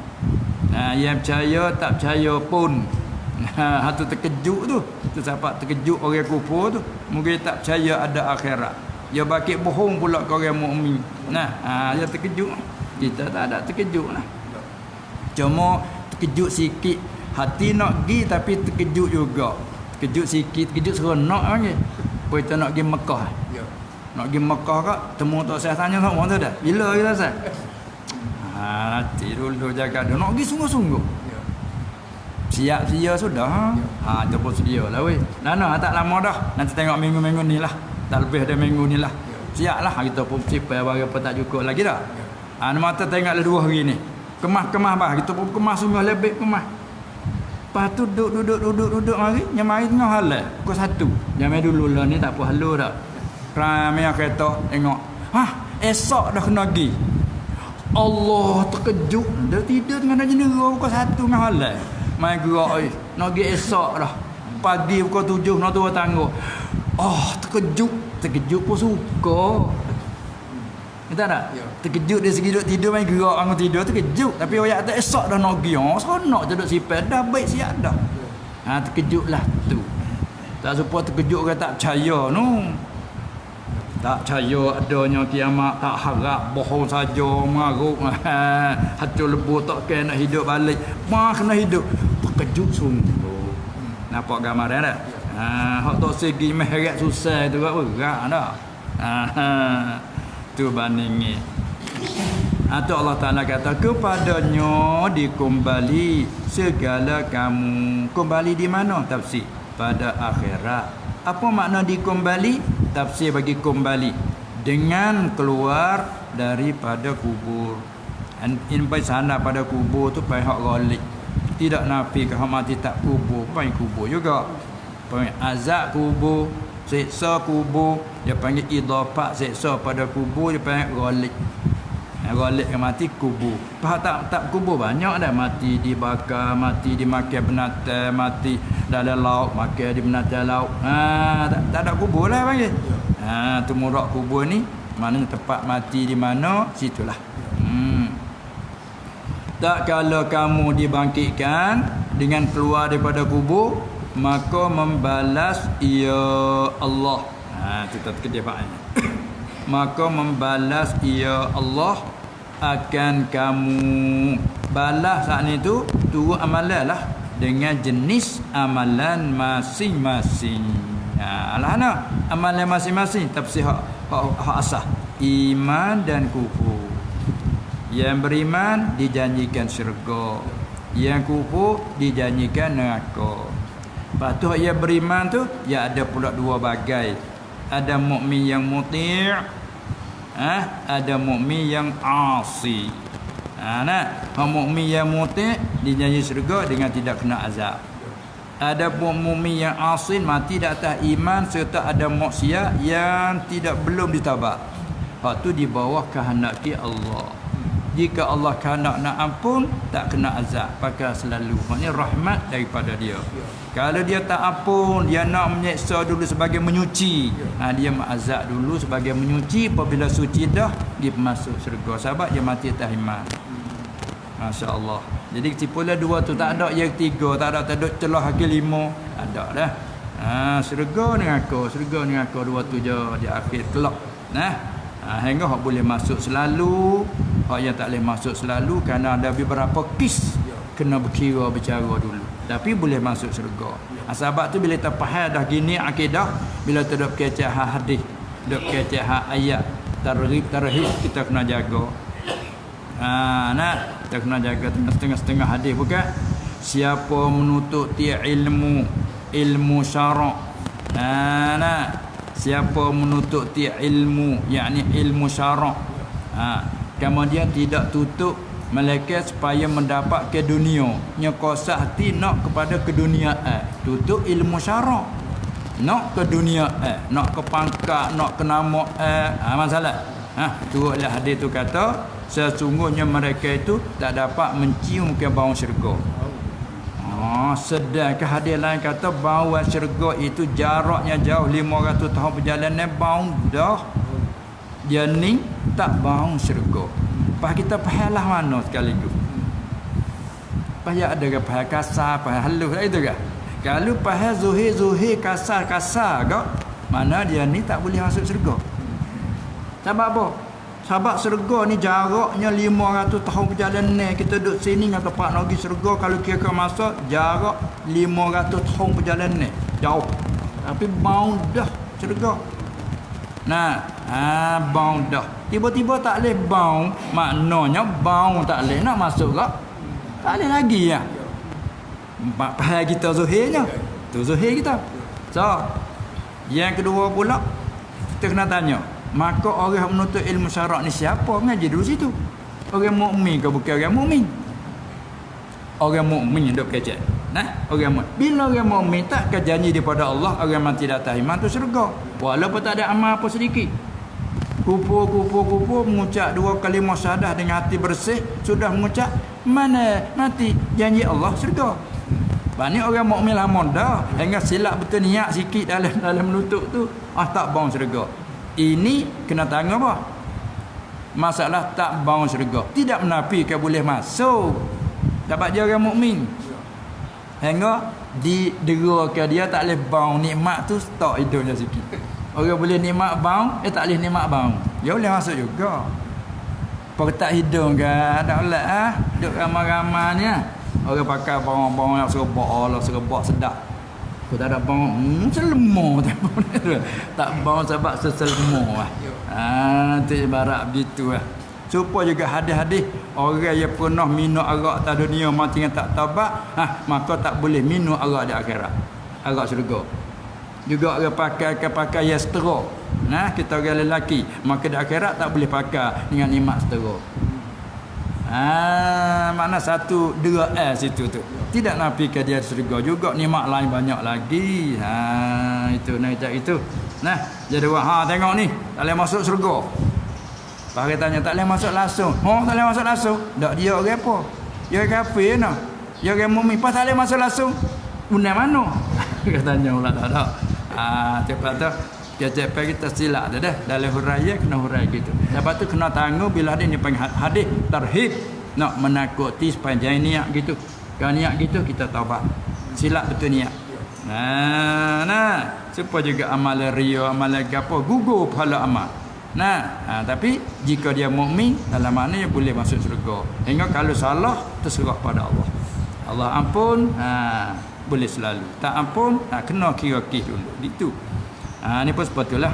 Yang percaya tak percaya pun. Hatu terkejut tu siapa terkejut orang kufur tu, mungkin tak percaya ada akhirat. Dia bakit bohong pula ke orang mukmin. Dia terkejut. Kita tak ada terkejut lah. Cuma terkejut sikit. Hati nak pergi tapi terkejut juga. Terkejut sikit, terkejut seronok lagi. Apa kita nak pergi Mekah? Nak pergi Mekah kak, temu tak saya tanya sama tu dah. Bila kita saya? Hati dulu jaga dulu. Nak pergi sungguh-sungguh. Siap sedia sudah. Itu pun sedia lah weh. Tak lama dah. Nanti tengok minggu-minggu ni lah. Tak lebih dari minggu ni lah. Siap lah. Kita pun sipai apa tak cukup lagi dah. Mata tengoklah 2 hari ni. Kemas bah. Kita pun kemas sungguh lebih kemas. Lepas tu duduk mari. Yang mari tengah halal. Pukul 1. Jangan dulu lah ni tak apa halu dah. Ramai kereta tengok. Esok dah kena pergi. Allah terkejut. Dia tidur dengan jendera pukul 1 tengah halal. Mai gerak nak pergi esok dah. Pagi pukul 7 nak turun tangga. Terkejut pun suka. Kita tak? Terkejut dari segi duduk tidur, main gerak bangun tidur terkejut. Tapi ayat tak esok dah nak pergi. Seronok je duduk sipet dah baik siap dah. Terkejutlah tu. Tak supaya terkejut orang tak percaya no. Tak percaya adanya kiamat, tak harap, bohong saja, maruk. Hati lebu tak kena nak hidup balik. Kena hidup. Terkejut sungguh. Nampak gambaran tak? Hak tak segi meheret susah tu berat dah. Tu bandingnya. Tu Allah Ta'ala kata kepadanya dikembali segala kamu. Kembali di mana tafsir? Pada akhirat. Apa makna dikembali? Tafsir bagi kembali dengan keluar daripada kubur. Sampai sana pada kubur tu pihak ghalib. Tidak nafi ke mati tak kubur, pai kubur juga. Pai azab kubur, siksa kubur, dia panggil idafah siksa pada kubur, dia panggil ghalib. Ghalib ke mati kubur. Faham tak kubur banyak dah, mati dibakar, mati dimakan binatang, mati dalam laut, makan di binatang laut. Tak ada kubur lah panggil. Tu murak kubur ni maknanya tempat mati di mana, situlah. Tak kalau kamu dibangkitkan dengan keluar daripada kubur, maka membalas ya Allah. Itu kedepannya. Maka membalas ya Allah akan kamu balas saat itu tu amalan lah dengan jenis amalan masing-masing. Alahana amalan masing-masing tafsir hak asah iman dan kufur. Yang beriman dijanjikan syurga, yang kufur dijanjikan neraka. Lepas tu yang beriman tu ya ada pula 2 bagai. Ada mukmin yang muti', ada mukmin yang asi. Hak mukmin yang muti' dijanji syurga dengan tidak kena azab. Ada mukmin yang asin mati di atas iman serta ada maksiat yang belum ditabat. Hak tu di bawah kehendak Allah. Jika Allah kehendak nak ampun, tak kena azab, pakai selalu. Maknanya rahmat daripada dia. Kalau dia tak ampun, dia nak menyeksa dulu sebagai menyuci. Dia azab dulu sebagai menyuci. Apabila suci dah, dia masuk syurga. Sahabat dia mati atas iman. Masya Allah. Jadi kesimpulan 2 tu tak ada yang 3, tak ada celah hakil 5. Ada dah. Syurga dengan aku, syurga dengan aku 2 tu je di akhir kelak. Hingga hak boleh masuk selalu, hak yang tak boleh masuk selalu kerana ada beberapa kes kena berkira bercara dulu. Tapi boleh masuk syurga. Sebab tu bila kita faham dah gini akidah, bila tu dok kecek hadis, dok kecek ayat tarhib kita kena jaga. Kita kena jaga setengah-setengah hadis bukan. Siapa menuntut ilmu syarak, Nah, siapa menutup ilmu, yakni ilmu syarak, kemudian tidak tutup malaikat supaya mendapat ke dunia, nya kosa hati nak kepada keduniaan, tutup ilmu syarak, nak ke dunia, nak ke pangkat, nak ke nama, masalah. Turutlah hadis tu kata sesungguhnya mereka itu tak dapat mencium ke bau syurga. Sedangkan hadis lain kata bau syurga itu jaraknya jauh 500 tahun perjalanan, bau dah. Dia ni tak bau syurga. Pas kita fahamlah mana sekaligus. Payah ada ke faham kasar, faham halus itu ke? Kalau faham zuhir kasar ke, mana dia ni tak boleh masuk syurga. Sebab apa? Sebab syurga ni jaraknya 500 tahun perjalanan. Kita duduk sini dengan tempat nak pergi syurga, kalau kira masuk jarak 500 tahun perjalanan. Jauh. Tapi bau dah syurga. Bau dah. Tiba-tiba tak boleh bau, maknanya bau tak boleh nak masuk ke? Tak boleh lagi ya. Faham kita zuhirnya. Tu zuhir kita. So, yang kedua pula kita kena tanya, maka orang menuntut ilmu syarak ni siapa? Ngaji dulu situ. Orang mukmin ke bukan orang mukmin? Orang mukmin duk kecek. Orang mukmin. Bila orang mukmin tak ke janji daripada Allah, orang mati datang iman tu syurga. Walaupun tak ada amal apa sedikit. Kupu mengucap 2 kalimah syahadah dengan hati bersih, sudah mengucap mana mati janji Allah syurga. Bani orang mukmin lama dah, hingga silap betul niat sikit dalam menutup tu, tak bau syurga. Ini kena tanya apa? Masalah tak bau syurga. Tidak menafikan boleh masuk. Dapat dia orang mukmin. Hingga diderakan dia tak boleh bau nikmat tu, stok hidupnya sikit. Orang boleh nikmat bau, tak boleh nikmat bau. Dia boleh masuk juga. Pertak hidung kan, tak boleh duk ramai-ramai ni. Orang pakai bau-bau yang serebak sedap. Aku tak ada bau, selemo tak bau sebab seselemo tu ibarat begitu Supaya juga hadis-hadis orang yang pernah minum arak atas dunia mati yang tak taubat, maka tak boleh minum arak di akhirat, arak syurga. Juga orang pakai yang setera, kita orang lelaki, maka di akhirat tak boleh pakai dengan nikmat setera. Makna 1, 2 situ tu. Tidak nafikan dia syurga, juga nikmat lain banyak lagi. Itu itu. Jadi tengok ni, tak boleh masuk syurga. Pak tanya tak boleh masuk langsung. Tak boleh masuk langsung. Tak dia orang apa? Dia orang kafir nah. Dia orang mukmin pas tak boleh masuk langsung. Guna mana? Katanya ulah tak ada. Cepat tu Kecep kita silap dah dalam huraian kena hurai gitu. Lepas tu kena tangguh bila hadis ni panggil hadis tarhib, nak menakuti supaya jangan niat gitu. Kalau niat gitu kita taubat. Silap betul niat. Supaya juga amalan riya, amalan gapo gugur pahala amal. Tapi jika dia mukmin dalam maknanya boleh masuk syurga. Hingga kalau salah terserah pada Allah. Allah ampun, boleh selalu. Tak ampun, kena kira-kira dulu. Itu. Ini pun sepatutlah.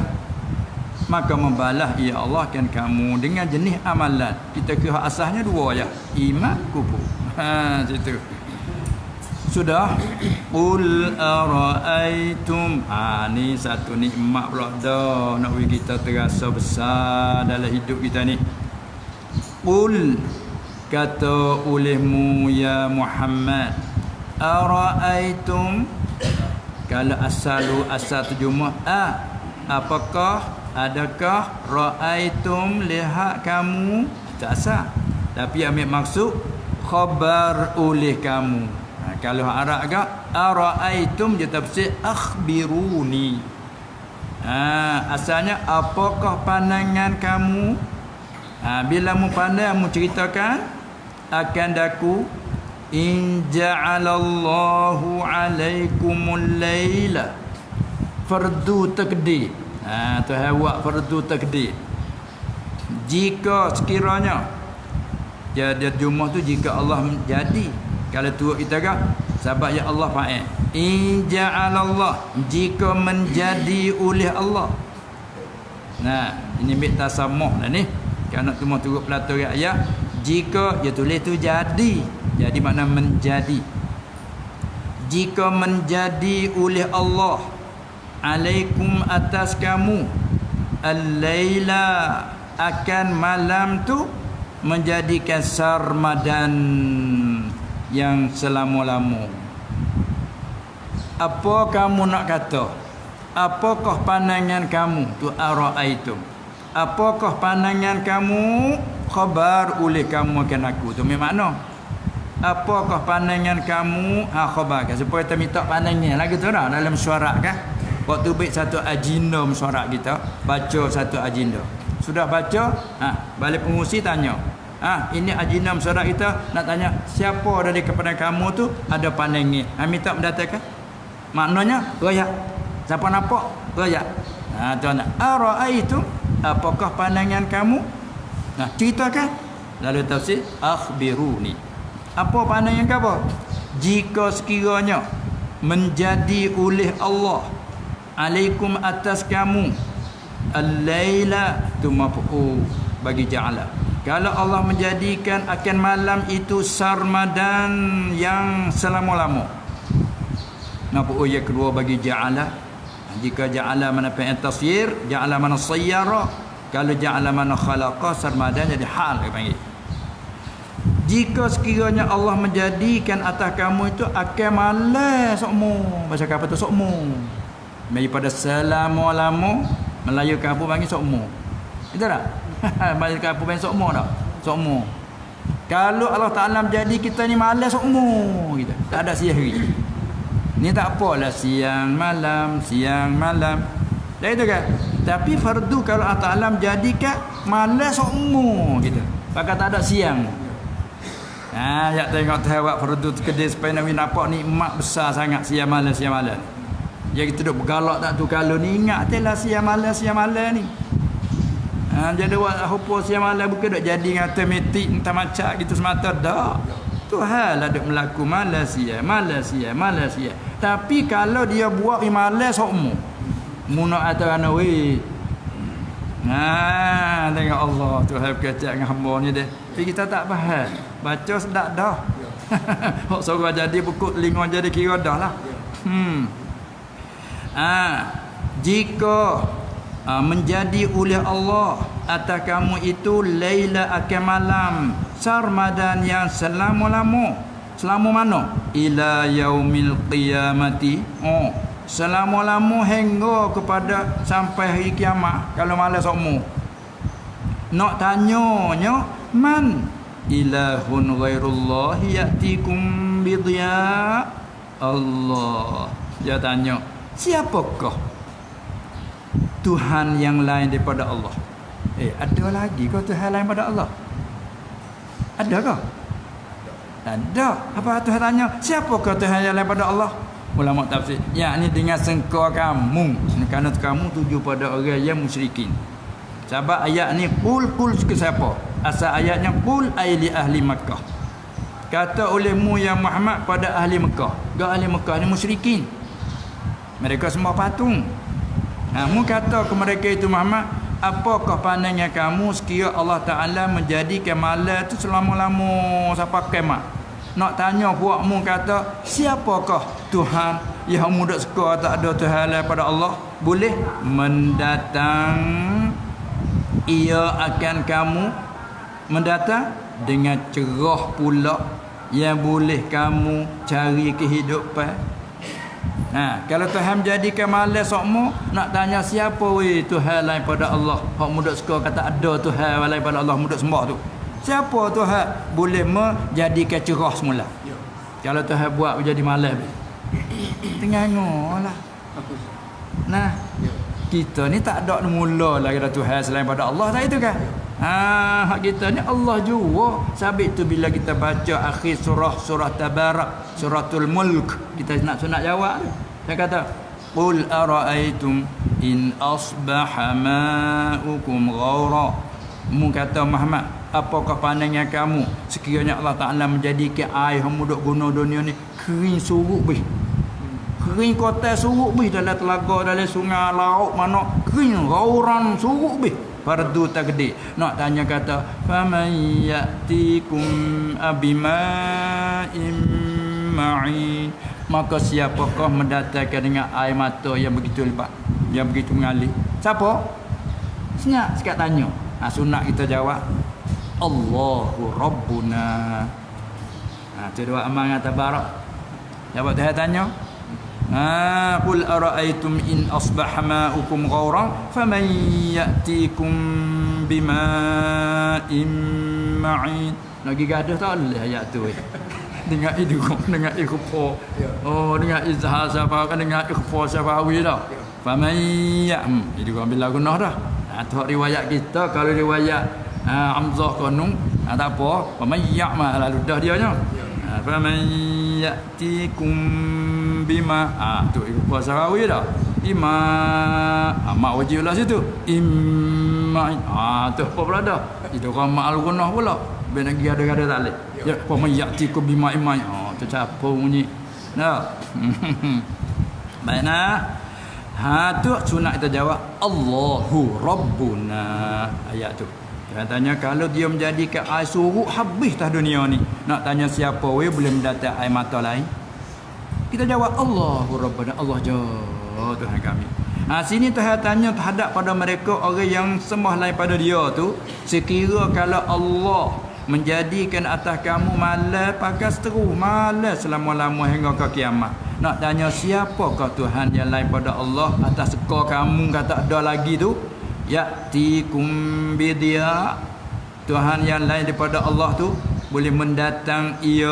Maka membalas ya Allah kan kamu dengan jenis amalan. Kita kira asasnya 2 je. Iman, kufur. Situ. Sudah. Qul ara'aitum. Ni satu nikmat pula dah. Nak bagi kita terasa besar dalam hidup kita ni. Qul, kata olehmu ya Muhammad, ara'aitum. Kalau asal terjemah apakah, adakah, ra'aitum, lihat kamu, tak asal. Tapi ambil maksud khabar oleh kamu. Kalau Arab agak ara'aitum dia tafsir akhbiruni. Asalnya apakah pandangan kamu? Bila mu pandai mu ceritakan akan daku in ja'alallahu alaikumul laila fardu takdir. Tuhan buat fardu takdir. Jika sekiranya jadi Jumaat tu jika Allah jadi. Kalau turut kita kan sebab ya Allah fa'il. In ja'alallah, jika menjadi oleh Allah. Ini bit tasamuh dah ni. Kalau nak cuma turut pelaturan ayat, jika dia tulis tu jadi. Jadi makna menjadi. Jika menjadi oleh Allah alaikum atas kamu al-laila akan malam tu menjadikan sarmadan yang selama-lama. Apa kamu nak kata? Apakah pandangan kamu tu ara'aitum? Apakah pandangan kamu khabar oleh kamu akan aku tu makna? Apakah pandangan kamu khabar kan supaya kita minta pandangan lagi tu dah dalam suara kan. Waktu baik satu agenda mesyuarat kita, baca satu agenda. Sudah baca, balik pengurusi tanya. Ini agenda mesyuarat kita nak tanya siapa dari kepada kamu tu ada pandangan. Minta mendatangkan. Maknanya royak. Siapa nampak? Royak. Tu nak. Ara'aitum, apakah pandangan kamu? Ceritakan. Lalu tafsir akhbiruni. Apa pandangan kamu? Jika sekiranya menjadi oleh Allah alaikum atas kamu al-laila tu maf'ul bagi ja'ala. Kalau Allah menjadikan akan malam itu sarmadan yang selama-lama. Maf'ul yang kedua bagi ja'ala. Jika ja'ala mana fi'il tasir, ja'ala mana sayyara. Kalau ja'ala mana khalaqa, sarmadan jadi hal dia panggil. Jika sekiranya Allah menjadikan atas kamu itu akan malam sokmo. Bahasa apa tu sokmo? Daripada selama-lama Melayu kampung panggil sokmo. Betul tak? Melayu kampung panggil sokmo tak? Sokmo. Kalau Allah Ta'ala menjadi kita ni malas sokmo kita. Tak ada siang hari. Ni tak apalah siang malam. Dah itu kan? Tapi fardu kalau Allah Ta'ala menjadikan malas sokmo kita. Pakai tak ada siang. Ya tengok tewak fardu kedai supaya nak nampak nikmat besar sangat siang malam. Ya kita duk bergalak tak tu kalau ni ingat telah siang malam ni. Jadi buat apa siang malam bukan duk jadi ngata metik entah macam gitu semata dah. Tuhan lah duk melaku malaysia. Tapi kalau dia buat malas sokmo. Muna atau ana we. Tengok Allah Tuhan berkata dengan hamba ni dia. Tapi kita tak faham. Baca sedak dah. Hok sorang jadi buku telinga jadi kira dah lah. Jika menjadi oleh Allah atas kamu itu laila akan malam sarmadan yang selama-lama. Selama mana? Ila yaumil qiyamati. Selama-lama hingga kepada sampai hari kiamat. Kalau malam sokmo nak tanyanya man ilahun ghairullahi ya'tikum bidya. Allah dia tanya siapakah Tuhan yang lain daripada Allah? Ada lagi ke Tuhan lain daripada Allah? Ada ke? Ada. Apa Tuhan tanya siapakah Tuhan yang lain daripada Allah? Ulama tafsir yakni dengan sengkau kamu, kerana kamu tuju pada orang yang musyrikin. Sebab ayat ni kul ke siapa? Asal ayatnya kul ai li ahli Makkah. Kata olehmu ya Muhammad pada ahli Mekah. Ahli Mekah ni musyrikin. Mereka sembah patung. Mu kata ke mereka itu Muhammad, apakah pandangan kamu sekiranya Allah Ta'ala menjadikan malam itu selama-lama sampai kiamat? Nak tanya puakmu kata, siapakah Tuhan yang mudah suka tak ada Tuhan lain pada Allah? Boleh mendatang ia akan kamu mendatang dengan cerah pula yang boleh kamu cari kehidupan. Kalau Tuhan menjadikan malam sokmo, nak tanya siapa Tuhan lain pada Allah? Hak mudah suka kata ada Tuhan lain pada Allah mudah sembah tu. Siapa Tuhan boleh menjadikan cerah semula? Kalau Tuhan buat menjadi malam. Tengok lah. Kita ni tak ada mula lah kata Tuhan selain pada Allah. Tak itu kan? Hak kita ni Allah juga. Sebab itu bila kita baca akhir surah Tabarak, suratul Mulk, kita nak jawab. Saya kata, qul ara'aitum in asbaha ma'ukum ghaura. Mu kata Muhammad, apakah pandangan kamu sekiranya Allah Ta'ala menjadikan air yang duk guna dunia ni kering surut bih. Kering kotak surut bih dalam telaga, dalam sungai, laut mana kering rauran surut bih. Fardu takdir. Nak tanya kata faman ya'tikum abima'in ma'in. maka siapakah mendatangkan dengan air mata yang begitu lebat, yang begitu mengalir? Siapa? Senyap sikit tanya. Sunat kita jawab Allahu Rabbuna. Tu doa amal yang tabarak. Jawab Tuhan tanya. Qul ara'aytum in asbaha ma'ukum ghauran faman ya'tikum bima'in ma'in. Lagi gaduh tak boleh ayat tu. Dengan hidung, dengan ikhfa. Oh, dengan izhar siapa kan, dengan ikhfa syafawi dah. Faman ya'm. Itu kan bila gunah dah. Tu riwayat kita, kalau riwayat Hamzah konung tak apa, faman ya'ma lalu dah dia nya. Faman ya'tikum bima. Tu ikhfa syafawi dah. Ima mak wajib lah situ. Imma. Tu apa pula dah. Itu kan mak al-gunah pula. Ben lagi ada-ada tak leh. Ya, faman ya'tikum bima imma. Tu capung bunyi. Nah. Baiklah. Tu sunat kita jawab Allahu Rabbuna. Ayat tu. Dia tanya kalau dia menjadikan air surut habis tah dunia ni. Nak tanya siapa we boleh mendatang air mata lain? Kita jawab Allahu Rabbuna. Allah je Tuhan kami. Sini Tuhan tanya terhadap pada mereka orang yang sembah lain pada dia tu, sekira kalau Allah menjadikan atas kamu malas pakai seterus, malas selama-lama hingga ke kiamat. Nak tanya siapakah Tuhan yang lain pada Allah atas seka kamu kata ada lagi tu? Ya'tikum bidia. Tuhan yang lain daripada Allah tu boleh mendatang ia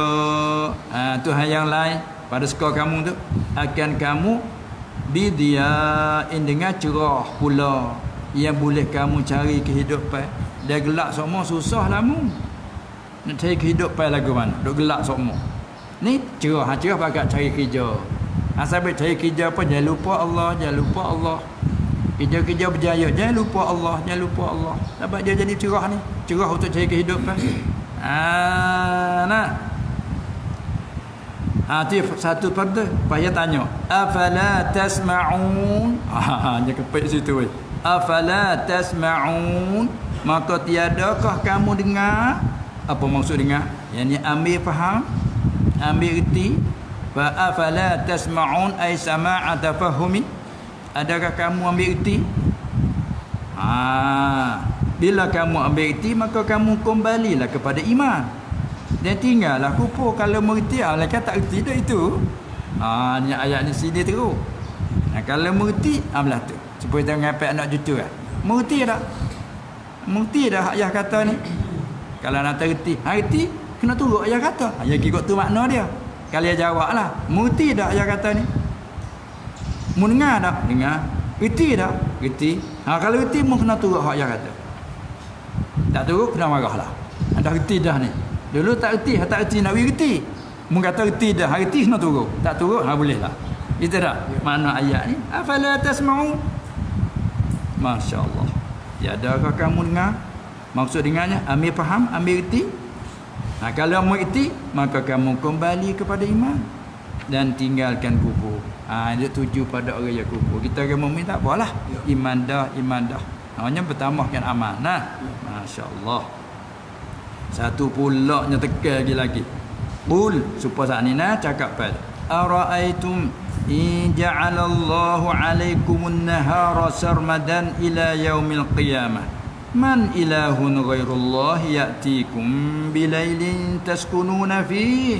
Tuhan yang lain pada seka kamu tu akan kamu bidia dengan cerah pula yang boleh kamu cari kehidupan. Dia gelap semua susah lah mu. Nak cari kehidupan lagu mana? Duk gelap semua. Ni cerah pakat cari kerja. Sampai cari kerja apa jangan lupa Allah, jangan lupa Allah. Kerja-kerja berjaya jangan lupa Allah, jangan lupa Allah. Sebab dia jadi cerah ni, cerah untuk cari kehidupan. Nah. Tu satu pada payah tanya. Afala tasma'un? Dia kepek situ weh. Afala tasma'un? Maka tiadakah kamu dengar? Apa maksud dengar? Yang ni ambil faham, ambil reti. Fa afala tasma'un ay sama'a tafahumi? Adakah kamu ambil reti? Bila kamu ambil reti maka kamu kembalilah kepada iman. Dan tinggallah kufur. Kalau mengerti malaikat tak erti dah itu. Ni ayat ni sini teruk. Kalau mengerti belah tu. Supaya kita ngapai anak cucu kan. Mengerti tak? Mengerti dah ayah kata ni. Kalau nak terti, erti kena turut ayah kata. Ayah kikut tu makna dia. Kalau dia jawablah, mengerti dah ayah kata ni. Mu dengar dah? Dengar. Erti dah? Erti. Kalau erti mu kena turut ayah kata. Tak turut kena marahlah. Dah erti dah ni. Dulu tak erti nak erti. Mu kata erti dah, erti kena turut. Tak turut boleh lah. Itu dah makna ayat ni. Afala tasma'u? Masya-Allah. Ya, adakah kamu dengar? Maksud dengannya ambil faham, ambil erti. Kalau mu erti, maka kamu kembali kepada iman dan tinggalkan kufur. Dia tuju pada orang yang kufur. Kita orang mukmin tak apalah. Iman dah. Hanya bertambahkan amal. Masya-Allah. Satu pula nya tekan lagi. Qul supaya saat ni cakap pada ara'aitum in ja'alallahu 'alaikumun nahara sarmadan ila yaumil qiyamah man ilahun ghairullah ya'tikum bilailin taskununa fi.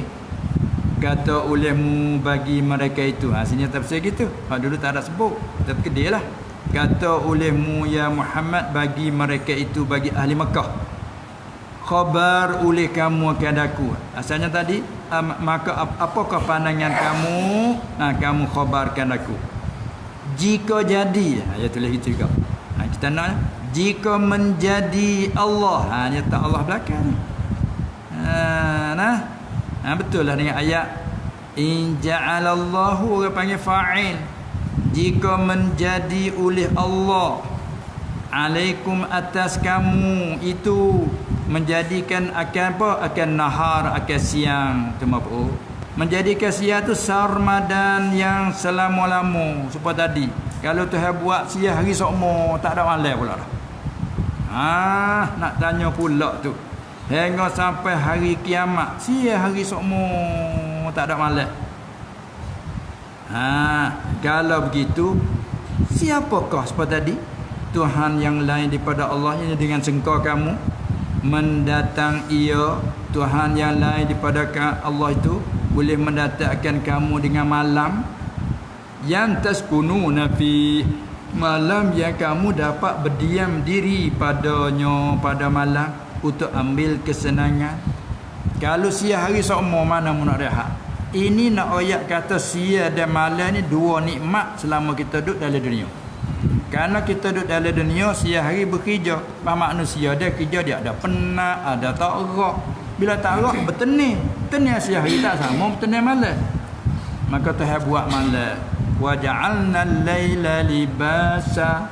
Kata olehmu bagi mereka itu. Sini tafsir gitu. Dulu tak ada sebut. Tapi kedilah. Kata olehmu ya Muhammad bagi mereka itu, bagi ahli Mekah. Khabar oleh kamu kadaku. Asalnya tadi maka apakah pandangan kamu? Kamu khabarkan aku. Jika jadi, dia tulis gitu juga. Kita nak jika menjadi Allah. Nyata Allah belakang. Betul lah dengan ayat in ja'alallahu, orang panggil fa'il. Jika menjadi oleh Allah alaikum atas kamu itu, menjadikan akan apa? Akan nahar, akan siang. Itu maf'ul. Menjadikan siang tu sarmadan yang selama-lama. Supaya tadi kalau Tuhan buat siang hari sokmo, tak ada malam pula dah. Nak tanya pula tu. Hingga sampai hari kiamat, siang hari sokmo, tak ada malam. Kalau begitu, siapakah seperti tadi? Tuhan yang lain daripada Allah ini dengan sengkau kamu mendatang ia. Tuhan yang lain daripada Allah itu boleh mendatangkan kamu dengan malam yang taskununa fi, malam yang kamu dapat berdiam diri padanya pada malam untuk ambil kesenangan. Kalau siang hari semua mana mu nak rehat? Ini nak ayat kata siang dan malam ni dua nikmat selama kita duduk dalam dunia. Kerana kita duduk dalam dunia, siang hari bekerja. Manusia dia kerja, dia ada penat, ada tak erak. Bila tak erak, bertenih. Tenih siang hari tak sama, bertenih malam. Maka Tuhan buat malam. Wa ja'alna al-laila libasa.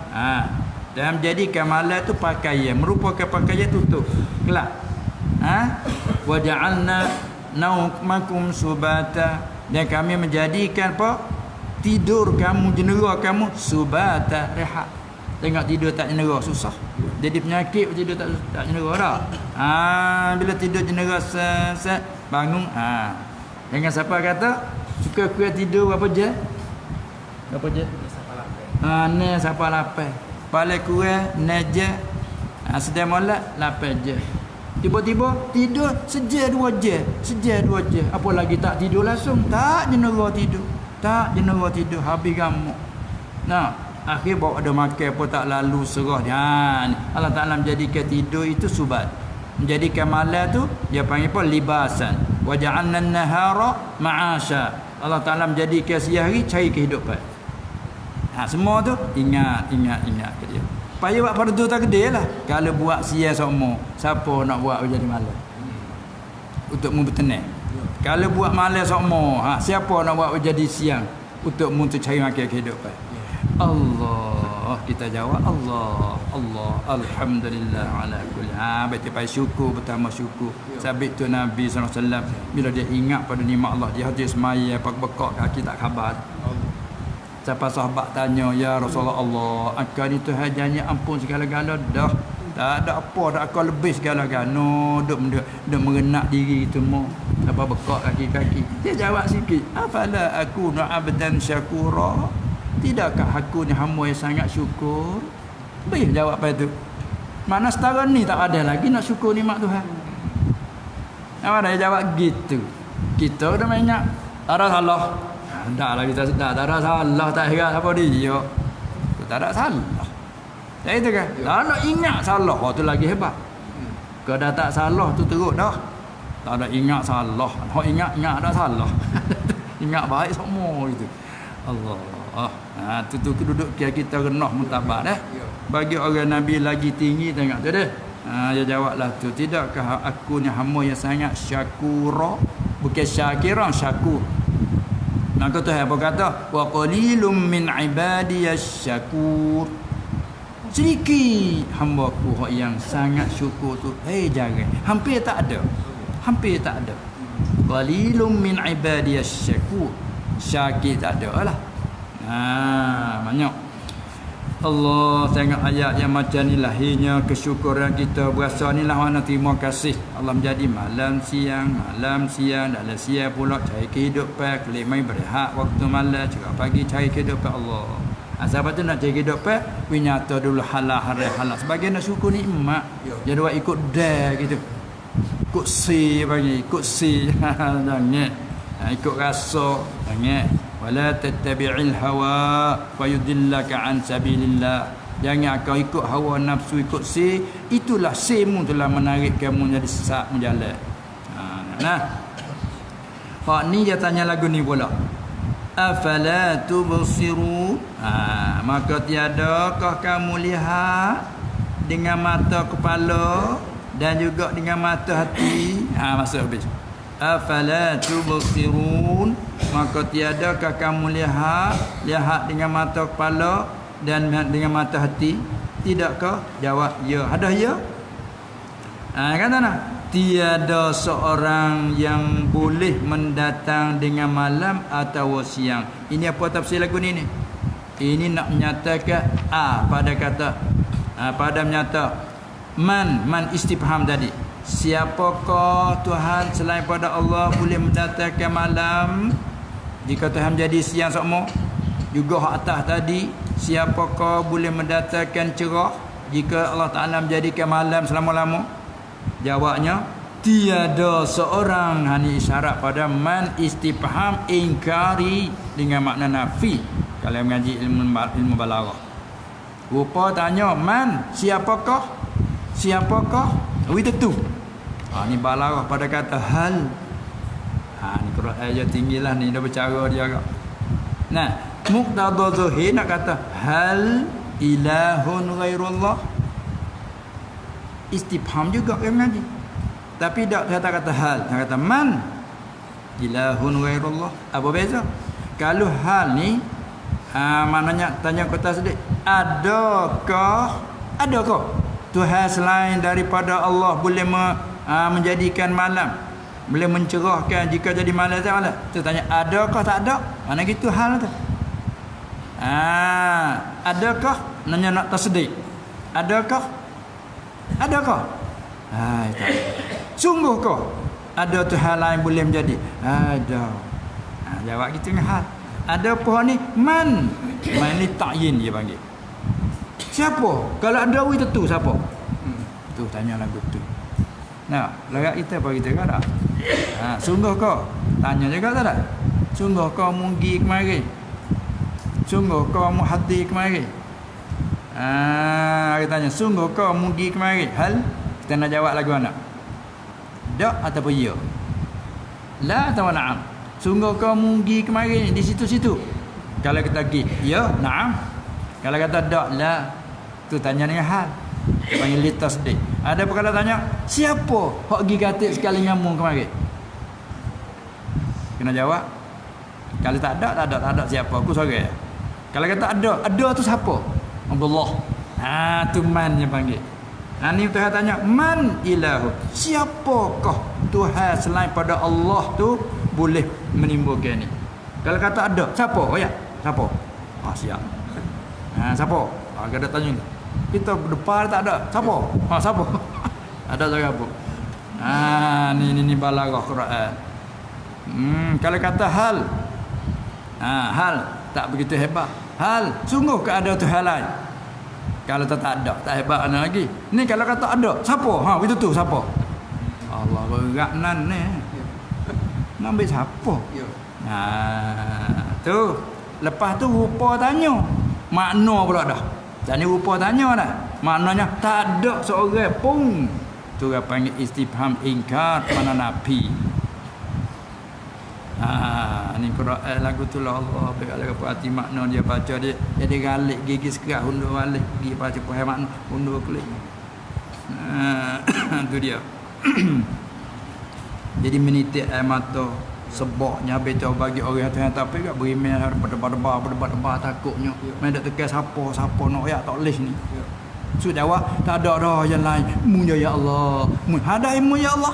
Dan menjadikan malam tu pakaian. Merupakan pakaian tutup. Kelak. Wa ja'alna naumakum subata. Dan kami menjadikan apa? Tidur kamu, jenera kamu subata, rehat. Tengok tidur tak jenera susah. Jadi penyakit tidur tak jenera dah. Bila tidur jenera set bangun. Jangan siapa kata suka kuat tidur berapa jam? Berapa jam? Ni siapa lapar. Paling kurang 9 jam. Sedang molek 8 jam. Tiba-tiba tidur sejam 2 jam. Sejam 2 jam. Apa lagi tak tidur langsung? Tak jenera tidur. Tak jenera tidur habis gamuk. Akhir bawa ada makan pun tak lalu serah dia. Allah Taala menjadikan tidur itu subat. Menjadikan malam tu dia panggil apa? Libasan. Wa ja'alna an-nahara ma'asha. Allah Taala menjadikan siang hari cari kehidupan. Semua tu ingat ke dia. Payah buat fardu takdir lah. Kalau buat siang semua, siapa nak buat jadi malam? Untuk mempertenang. Kalau buat malam semua, siapa nak buat jadi siang untuk cari makan kehidupan? Allah, kita jawab Allah. Alhamdulillah ala kulli. Betul pai syukur, pertama syukur. Sabit tu Nabi SAW bila dia ingat pada nikmat Allah, dia hadis semaya bekak kaki tak khabar. Siapa sahabat tanya, ya Rasulullah Allah, akan itu hajanya ampun segala-gala dah. Tak ada apa dah akan lebih segala-gala. Duk merenak diri itu mau. Apa bekak kaki-kaki. Dia jawab sikit, afala aku abdan syakura. Tidakkah aku ni hamba yang sangat syukur? Baik jawab apa itu. Mana setara ni tak ada lagi nak syukur nikmat Tuhan. Apa dia jawab gitu. Kita dah banyak tak ada salah. Dah lah kita sedar tak ada salah, tak heran apa dia. Tak ada salah. Jadi tu kan. Tak nak ingat salah, tu lagi hebat. Kalau dah tak salah tu teruk dah. Tak ada ingat salah. Hak ingat ada salah. Ingat baik semua itu. Allah. Tu duduk kita renah mutabat Bagi orang Nabi lagi tinggi tengok tu dah. Dia jawablah tu, tidakkah aku ni hamba yang sangat syakura, bukan syakiran, syakur. Maka Tuhan apa kata? Wa qalilum min ibadiyas syakur. Sedikit hamba-Ku yang sangat syukur tu. Jangan. Hampir tak ada. Qalilum min ibadiyas syakur. Syakir tak ada lah. Banyak. Allah tengok ayat yang macam ni lahirnya kesyukuran kita. Berasa ni lah mana terima kasih. Allah menjadi malam siang. Dalam siang pula cari kehidupan. Kelik main berehat waktu malam. Cakap pagi cari kehidupan Allah. Sebab tu nak cari kehidupan, nyata dulu halal. Sebagai nak syukur nikmat. Jadi buat ikut dah gitu. Ikut si bagi. Ikut si. Jangan. Ikut rasa. Jangan. Wala tattabi'il hawa fayudillaka an sabilillah. Jangan kau ikut hawa nafsu, ikut si. Itulah simu telah menarik kamu jadi sesat menjalan. Hak ni dia tanya lagu ni pula. Afala tubsiru. Maka tiadakah kamu lihat dengan mata kepala dan juga dengan mata hati? Masuk habis. Afala tubsirun. Maka tiadakah kamu lihat dengan mata kepala dan dengan mata hati? Tidakkah? Jawab ya. Ada ya? Kata nak tiada seorang yang boleh mendatang dengan malam atau siang. Ini apa tafsir lagu ni? Ini nak menyatakan pada kata pada menyata man istifham tadi. Siapakah Tuhan selain pada Allah boleh mendatangkan malam? Jika Tuhan jadi siang sokmo, juga hak atas tadi, siapakah boleh mendatangkan cerah jika Allah Ta'ala menjadikan malam selama-lama? Jawabnya, tiada seorang. Ini isyarat pada man istifham ingkari dengan makna nafi. Kalau mengaji ilmu balaghah, rupa tanya man, siapakah? Siapakah? Itu tu. Ni balaghah pada kata hal. Ni Quran aja tinggilah ni dah bercara dia agak. Nah, muqtada zuhir nak kata hal ilahun ghairullah. Istifham juga yang mengaji. Tapi tak kata hal, nak kata man ilahun ghairullah. Apa beza? Kalau hal ni maknanya tanya kota sedikit, adakah Tuhan selain daripada Allah boleh menjadikan malam, boleh mencerahkan jika jadi malam tak? Tu tanya adakah, tak ada, mana gitu hal tu. Adakah, nanya nak tasdik, adakah tak. Sungguhkah ada Tuhan lain boleh menjadi? Ada. Jawab gitu dengan hal. Ada pohon ni man ni ta'yin dia panggil. Siapa? Kalau ada itu tu siapa? Tu tanya lagu tu. Nah, larat kita apa kita kan tak? Sungguh kau? Tanya juga tak tak? Sungguh kau munggi kemari? Sungguh kau mu hati kemari? Kita tanya, sungguh kau munggi kemari? Hal? Kita nak jawab lagu anak. Tak ataupun ya? La atau na'am? Sungguh kau munggi kemari di situ-situ? Kalau kita pergi, ya, na'am. Kalau kata tak, la. Tu tanya dengan hal. Dia panggil litasdik. Ada perkara tanya, siapa hok pergi katik sekali ngamung kemari? Kena jawab. Kalau tak ada siapa, aku sorang. Kalau kata ada tu siapa? Allah. Tu man dia panggil. Ni Tuhan tanya, man ilahu? Siapakah Tuhan selain pada Allah tu boleh menimbulkan ni? Kalau kata ada, siapa? Oh ya, siapa? Siap. Siapa? Kita tanya. Kita depan tak ada. Siapa? Siapa? Ada tak apa? Ni balaghah Quran. Kalau kata hal. Hal tak begitu hebat. Hal, sungguh ke ada Tuhan lain? Kalau tak ada, tak hebat mana lagi. Ni kalau kata ada, siapa? Itu tu siapa? Allah berat nan ni. Nak ambil siapa? Tu. Lepas tu rupa tanya. Makna pula dah. Dan ni rupa tanya dah. Maknanya tak ada seorang pun. Tu orang panggil istifham ingkar, mana nafi. Ni Quran lagu tu lah Allah bagi hati makna dia baca dia jadi galik gigi sekerat undur balik gigi baca faham makna undur klik. Tu dia. Jadi menitik air mata sebabnya betul bagi orang yang tapi kat berimeh berdebar takutnya main dak tekan siapa nak ayat tak list ni. Sudah jawab tak ada dah yang lain. Mu ya Allah. Mu ada ilmu ya Allah.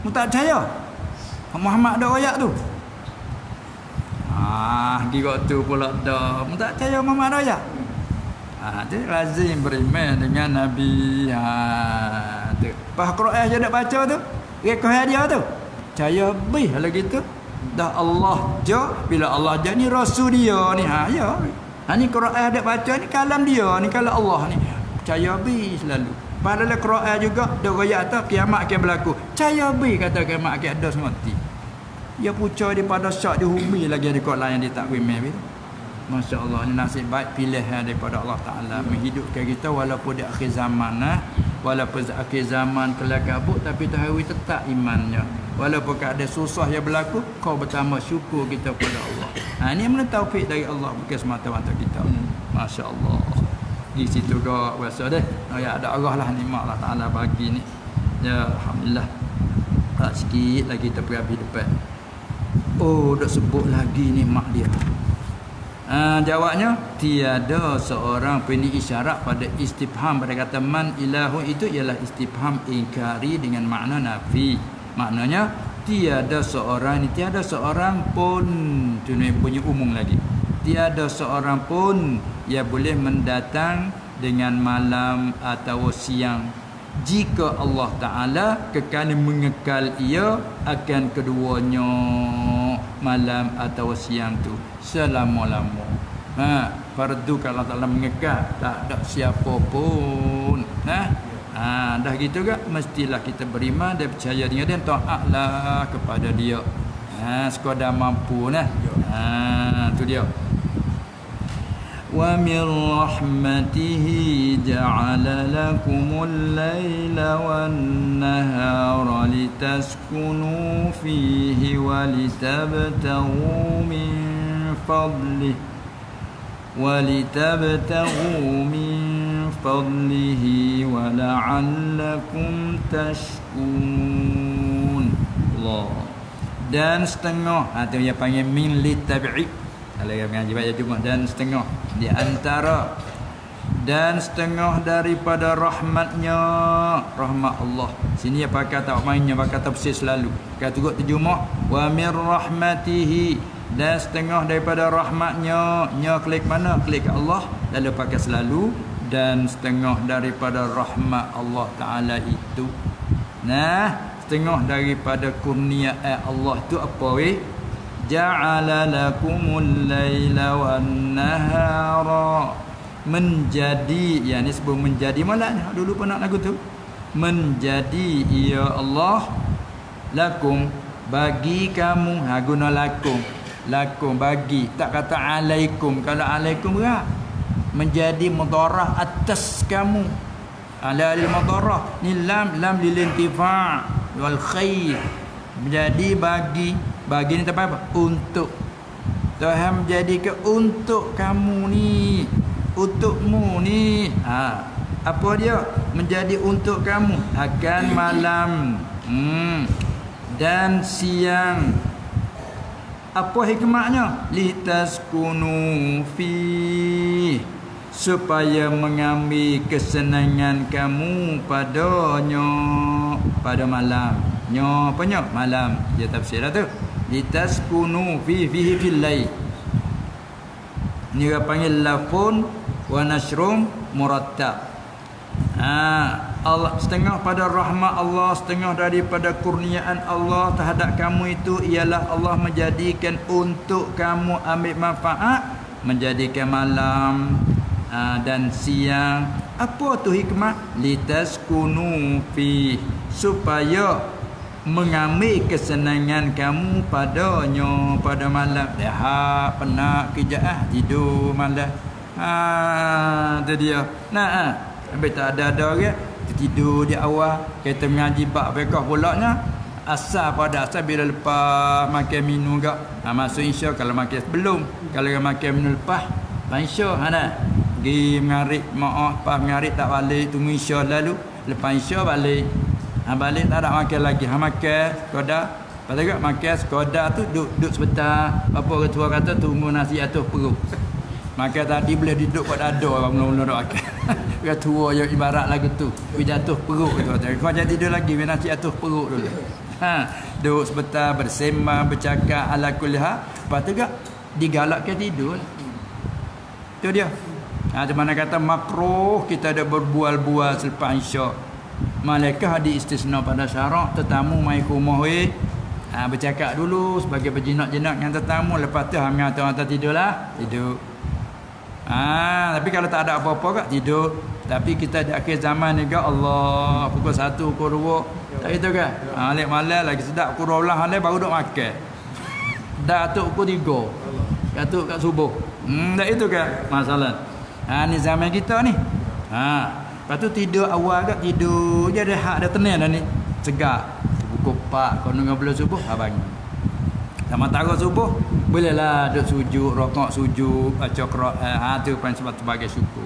Mu tak percaya. Muhammad ada ayat tu. Kira tu pula dah. Mu tak percaya Muhammad ada ayat. Dia lazim beriman dengan Nabi. Tu. Pas Quran je nak baca tu. Rekah dia tu. Percaya bih kalau gitu. Dah Allah je. Bila Allah je ni Rasul dia ni. Ya. Ni Quran ada baca ni kalam dia ni kalau Allah ni. Percaya bih selalu. Padahal Quran juga dah ayat atas kiamat akan berlaku. Percaya bih kata kiamat akan ada semati. Ya pucah daripada syak di bumi lagi ada kot lain dia tak wimeh gitu. Masya-Allah ni nasib baik pilihan daripada Allah Taala menghidupkan kita walaupun di akhir zaman walaupun di akhir zaman kelak kabut tapi tahawi tetap imannya. Walaupun ada susah yang berlaku kau bertambah syukur kita kepada Allah. Ini mana taufik dari Allah bukan semata-mata kita. Masya-Allah. Di situ kau rasa dah ya ada arah lah nikmat Allah Taala bagi ni. Ya alhamdulillah. Tak sikit lagi kita pergi depan. Dak sebut lagi nikmat dia. Jawabnya tiada seorang ini isyarat pada istifham pada kata man ilahu itu ialah istifham ingkari dengan makna nafi. Maknanya tiada seorang pun tu ni punya umum lagi. Tiada seorang pun yang boleh mendatang dengan malam atau siang jika Allah Ta'ala kekal mengekal ia akan keduanya malam atau siang tu selama-lama. Fardu kalau Allah Ta'ala mengekal, tak ada siapa pun. Dah gitu ke, mestilah kita beriman dan percaya dengan dia, taatlah kepada dia. Sekadar mampu nah. Tu dia. Wa min rahmatihi ja'ala lakumul laila wan nahara litaskunu fihi wa litabtaghu min fadlihi wa la'allakum tashkurun. Allah. Dan setengah, tu dia panggil min litabi'i. Kalau yang mengaji baca cuma dan setengah di antara dan setengah daripada rahmatnya, rahmat Allah. Sini apa kata mainnya, apa kata persis selalu. Kata juga terjemah wa min rahmatihi, dan setengah daripada rahmatnya. Nya klik mana? Klik ke Allah, lalu pakai selalu. Dan setengah daripada rahmat Allah Ta'ala itu. Nah, setengah daripada kurnia Allah tu apa weh? Ja'ala lakumul laila wan nahara, menjadi, ni sebelum menjadi malah dulu pernah lagu tu. Menjadi ya Allah lakum, bagi kamu. Guna lakum bagi, tak kata alaikum. Kalau alaikum berat, menjadi mudarah atas kamu. Ala lil mudarah ni lam lil intifa' wal khair. Menjadi bagi ni apa? Untuk. Tuhan menjadikan untuk kamu ni, untukmu ni. Apa dia? Menjadi untuk kamu akan malam dan siang. Apa hikmahnya? Litaskunu fi, supaya mengambil kesenangan kamu padanya, pada malam. Apanya? Malam. Dia tafsir tu. Litaskunu fihi fil lail. Ni dia panggil lafun wa nasrum murattab. Allah setengah pada rahmat Allah, setengah daripada kurniaan Allah terhadap kamu itu ialah Allah menjadikan untuk kamu ambil manfaat, menjadikan malam dan siang. Apa tu hikmah? Litaskunu fi, supaya mengambil kesenangan kamu padanya pada malam. Dah penat kerja tidur malam. Tu dia. Habis tak ada orang tidur di awal, kita mengaji bab fiqh pulaknya asal pada asal bila lepas makan minum gak. Masuk insya kalau makan sebelum, kalau makan minum lepas insya pergi mengarik, maaf pas mengarik tak balik, tunggu insya lalu lepas insya balik. Balik tak ada makan lagi. Makan sekadar. Lepas tu makan sekadar tu duduk sebentar. Apa ketua kata tunggu nasi atas perut. Makan tadi boleh duduk pada dada orang mula-mula nak makan. Ketua yang ibarat lagu tu. Pergi jatuh perut tu. Kau jangan tidur lagi, nasi atas perut dulu. Duduk sebentar bersembang, bercakap ala kulli hal. Lepas tu digalakkan tidur. Tu dia. Di mana kata makruh kita ada berbual-bual selepas insya. Malaikat di istisna pada syarak, tetamu mai ke rumah bercakap dulu sebagai berjinak-jinak yang tetamu. Lepas tu hangat tidurlah, tidur. Tapi kalau tak ada apa-apa tidur. Tapi kita di akhir zaman ni Allah pukul 1, pukul 2 tak gitu kan. Alik malam lagi sedap pukul 12 malam baru duk makan. Dah atuk pukul 3. Atuk kat subuh. Tak itu kan masalah. Ni zaman kita ni. Lepas tu tidur awal tidur je rehat dah tenang dah ni. Segar. Pukul 4 kau nunggu belum subuh bangun. Sama taruh subuh bolehlah duduk sujud, rokok sujud, baca Quran. Tu pun sebab sebagai syukur.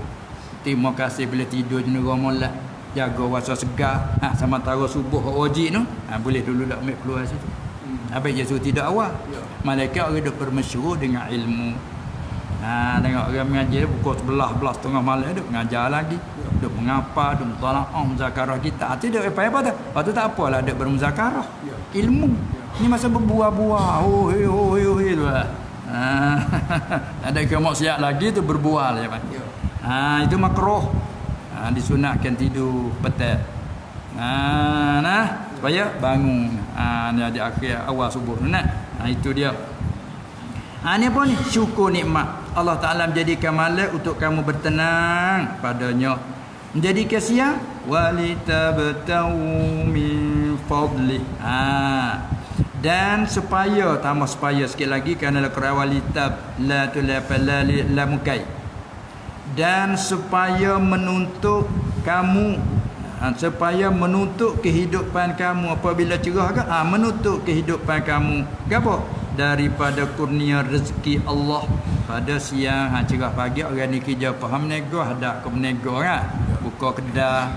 Terima kasih bila tidur jenis romolah. Jaga wasa segar. Sama taruh subuh wajib tu. Boleh dulu dak ambil keluar situ. Habis je suruh tidur awal. Malaikat orang duk bermasyhur dengan ilmu. Tengok orang mengajar pukul 11 tengah malam duk mengajar lagi. Duk mengapa, duk mutalaah muzakarah kita. Tidak apa-apa tu. Lepas tu tak apalah duk bermuzakarah. Ilmu. Ni masa berbuah-buah. Tu lah. Ada ke maksiat lagi tu berbual ya, Pak. Itu makruh. Disunatkan tidur petang. Supaya bangun. Ni di akhir awal subuh nah. Itu dia. Ni apa ni? Syukur nikmat. Allah Taala menjadikan malam untuk kamu bertenang padanya. Menjadikan siang walitabtau min fadli. Dan supaya tambah supaya sikit lagi kerana walitab la la mukai. Dan supaya menuntut kamu supaya menuntut kehidupan kamu apabila cerah ke menuntut kehidupan kamu gapo daripada kurnia rezeki Allah pada siang cerah pagi orang ni kerja faham nego ada ke nego kan buka kedai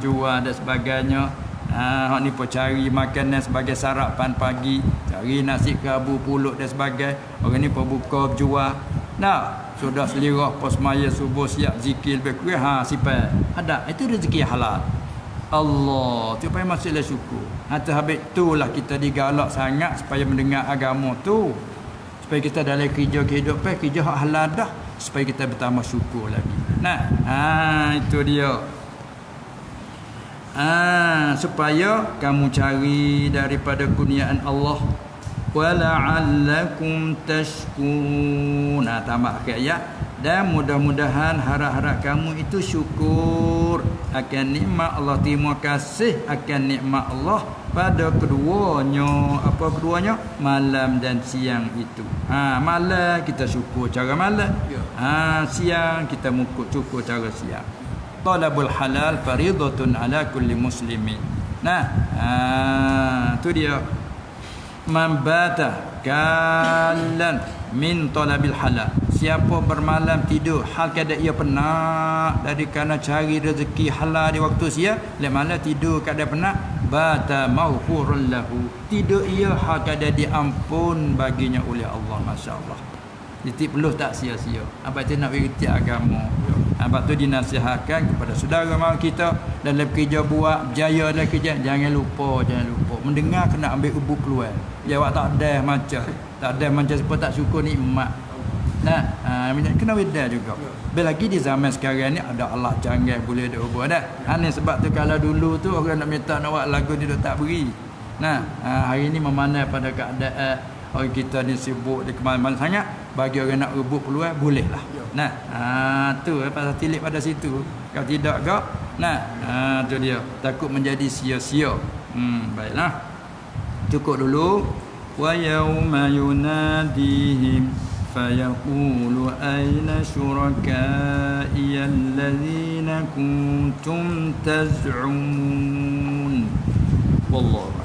jual dan sebagainya hak ni pun cari makanan sebagai sarapan pagi cari nasi kerabu pulut dan sebagainya orang ni pun buka jual sudah selirah pas maya subuh siap zikir lebih kurang sipai ada itu rezeki halal Allah tu supaya masuklah syukur habis itulah kita digalak sangat supaya mendengar agama tu supaya kita dalam kerja kehidupan kerja hak halal dah supaya kita bertambah syukur lagi itu dia supaya kamu cari daripada kurniaan Allah wala'allakum tashkurun. Tambah akhir ayat dan mudah-mudahan harap-harap kamu itu syukur akan nikmat Allah, terima kasih akan nikmat Allah pada keduanya. Apa keduanya? Malam dan siang itu. Malam kita syukur cara malam. Siang kita syukur cara siang. Talabul halal fariidatun ala kulli muslimin. Tu dia. Man bata kalan min talabil halal. Siapa bermalam tidur hal kada ia penat dari kerana cari rezeki halal di waktu siang, lek malam tidur kada penat, bata maghfurun lahu. Tidur ia hal kada diampun baginya oleh Allah. Masya-Allah. Jadi perlu tak sia-sia. Apa tu nak beriti agama. Apa tu dinasihatkan kepada saudara mara kita dalam kerja buat berjaya dalam kerja, jangan lupa mendengar kena ambil ubuk keluar. Jawab tak ada macam sebab tak syukur nikmat. Kena weda juga. Belagi di zaman sekarang ni ada Allah canggih boleh dak ubah dah. Ni sebab tu kalau dulu tu orang nak minta nak buat lagu dia tak beri. Hari ni memandai pada keadaan orang kita ni sibuk di kemana-mana sangat, bagi orang nak rebut peluang bolehlah. Tu pasal tilik pada situ. Kalau tidak ke tu dia takut menjadi sia-sia. Baiklah. Cukup dulu. Wa yauma yunadihim fayaqulu ayna syuraka'i allazina kuntum taz'umun. Wallahu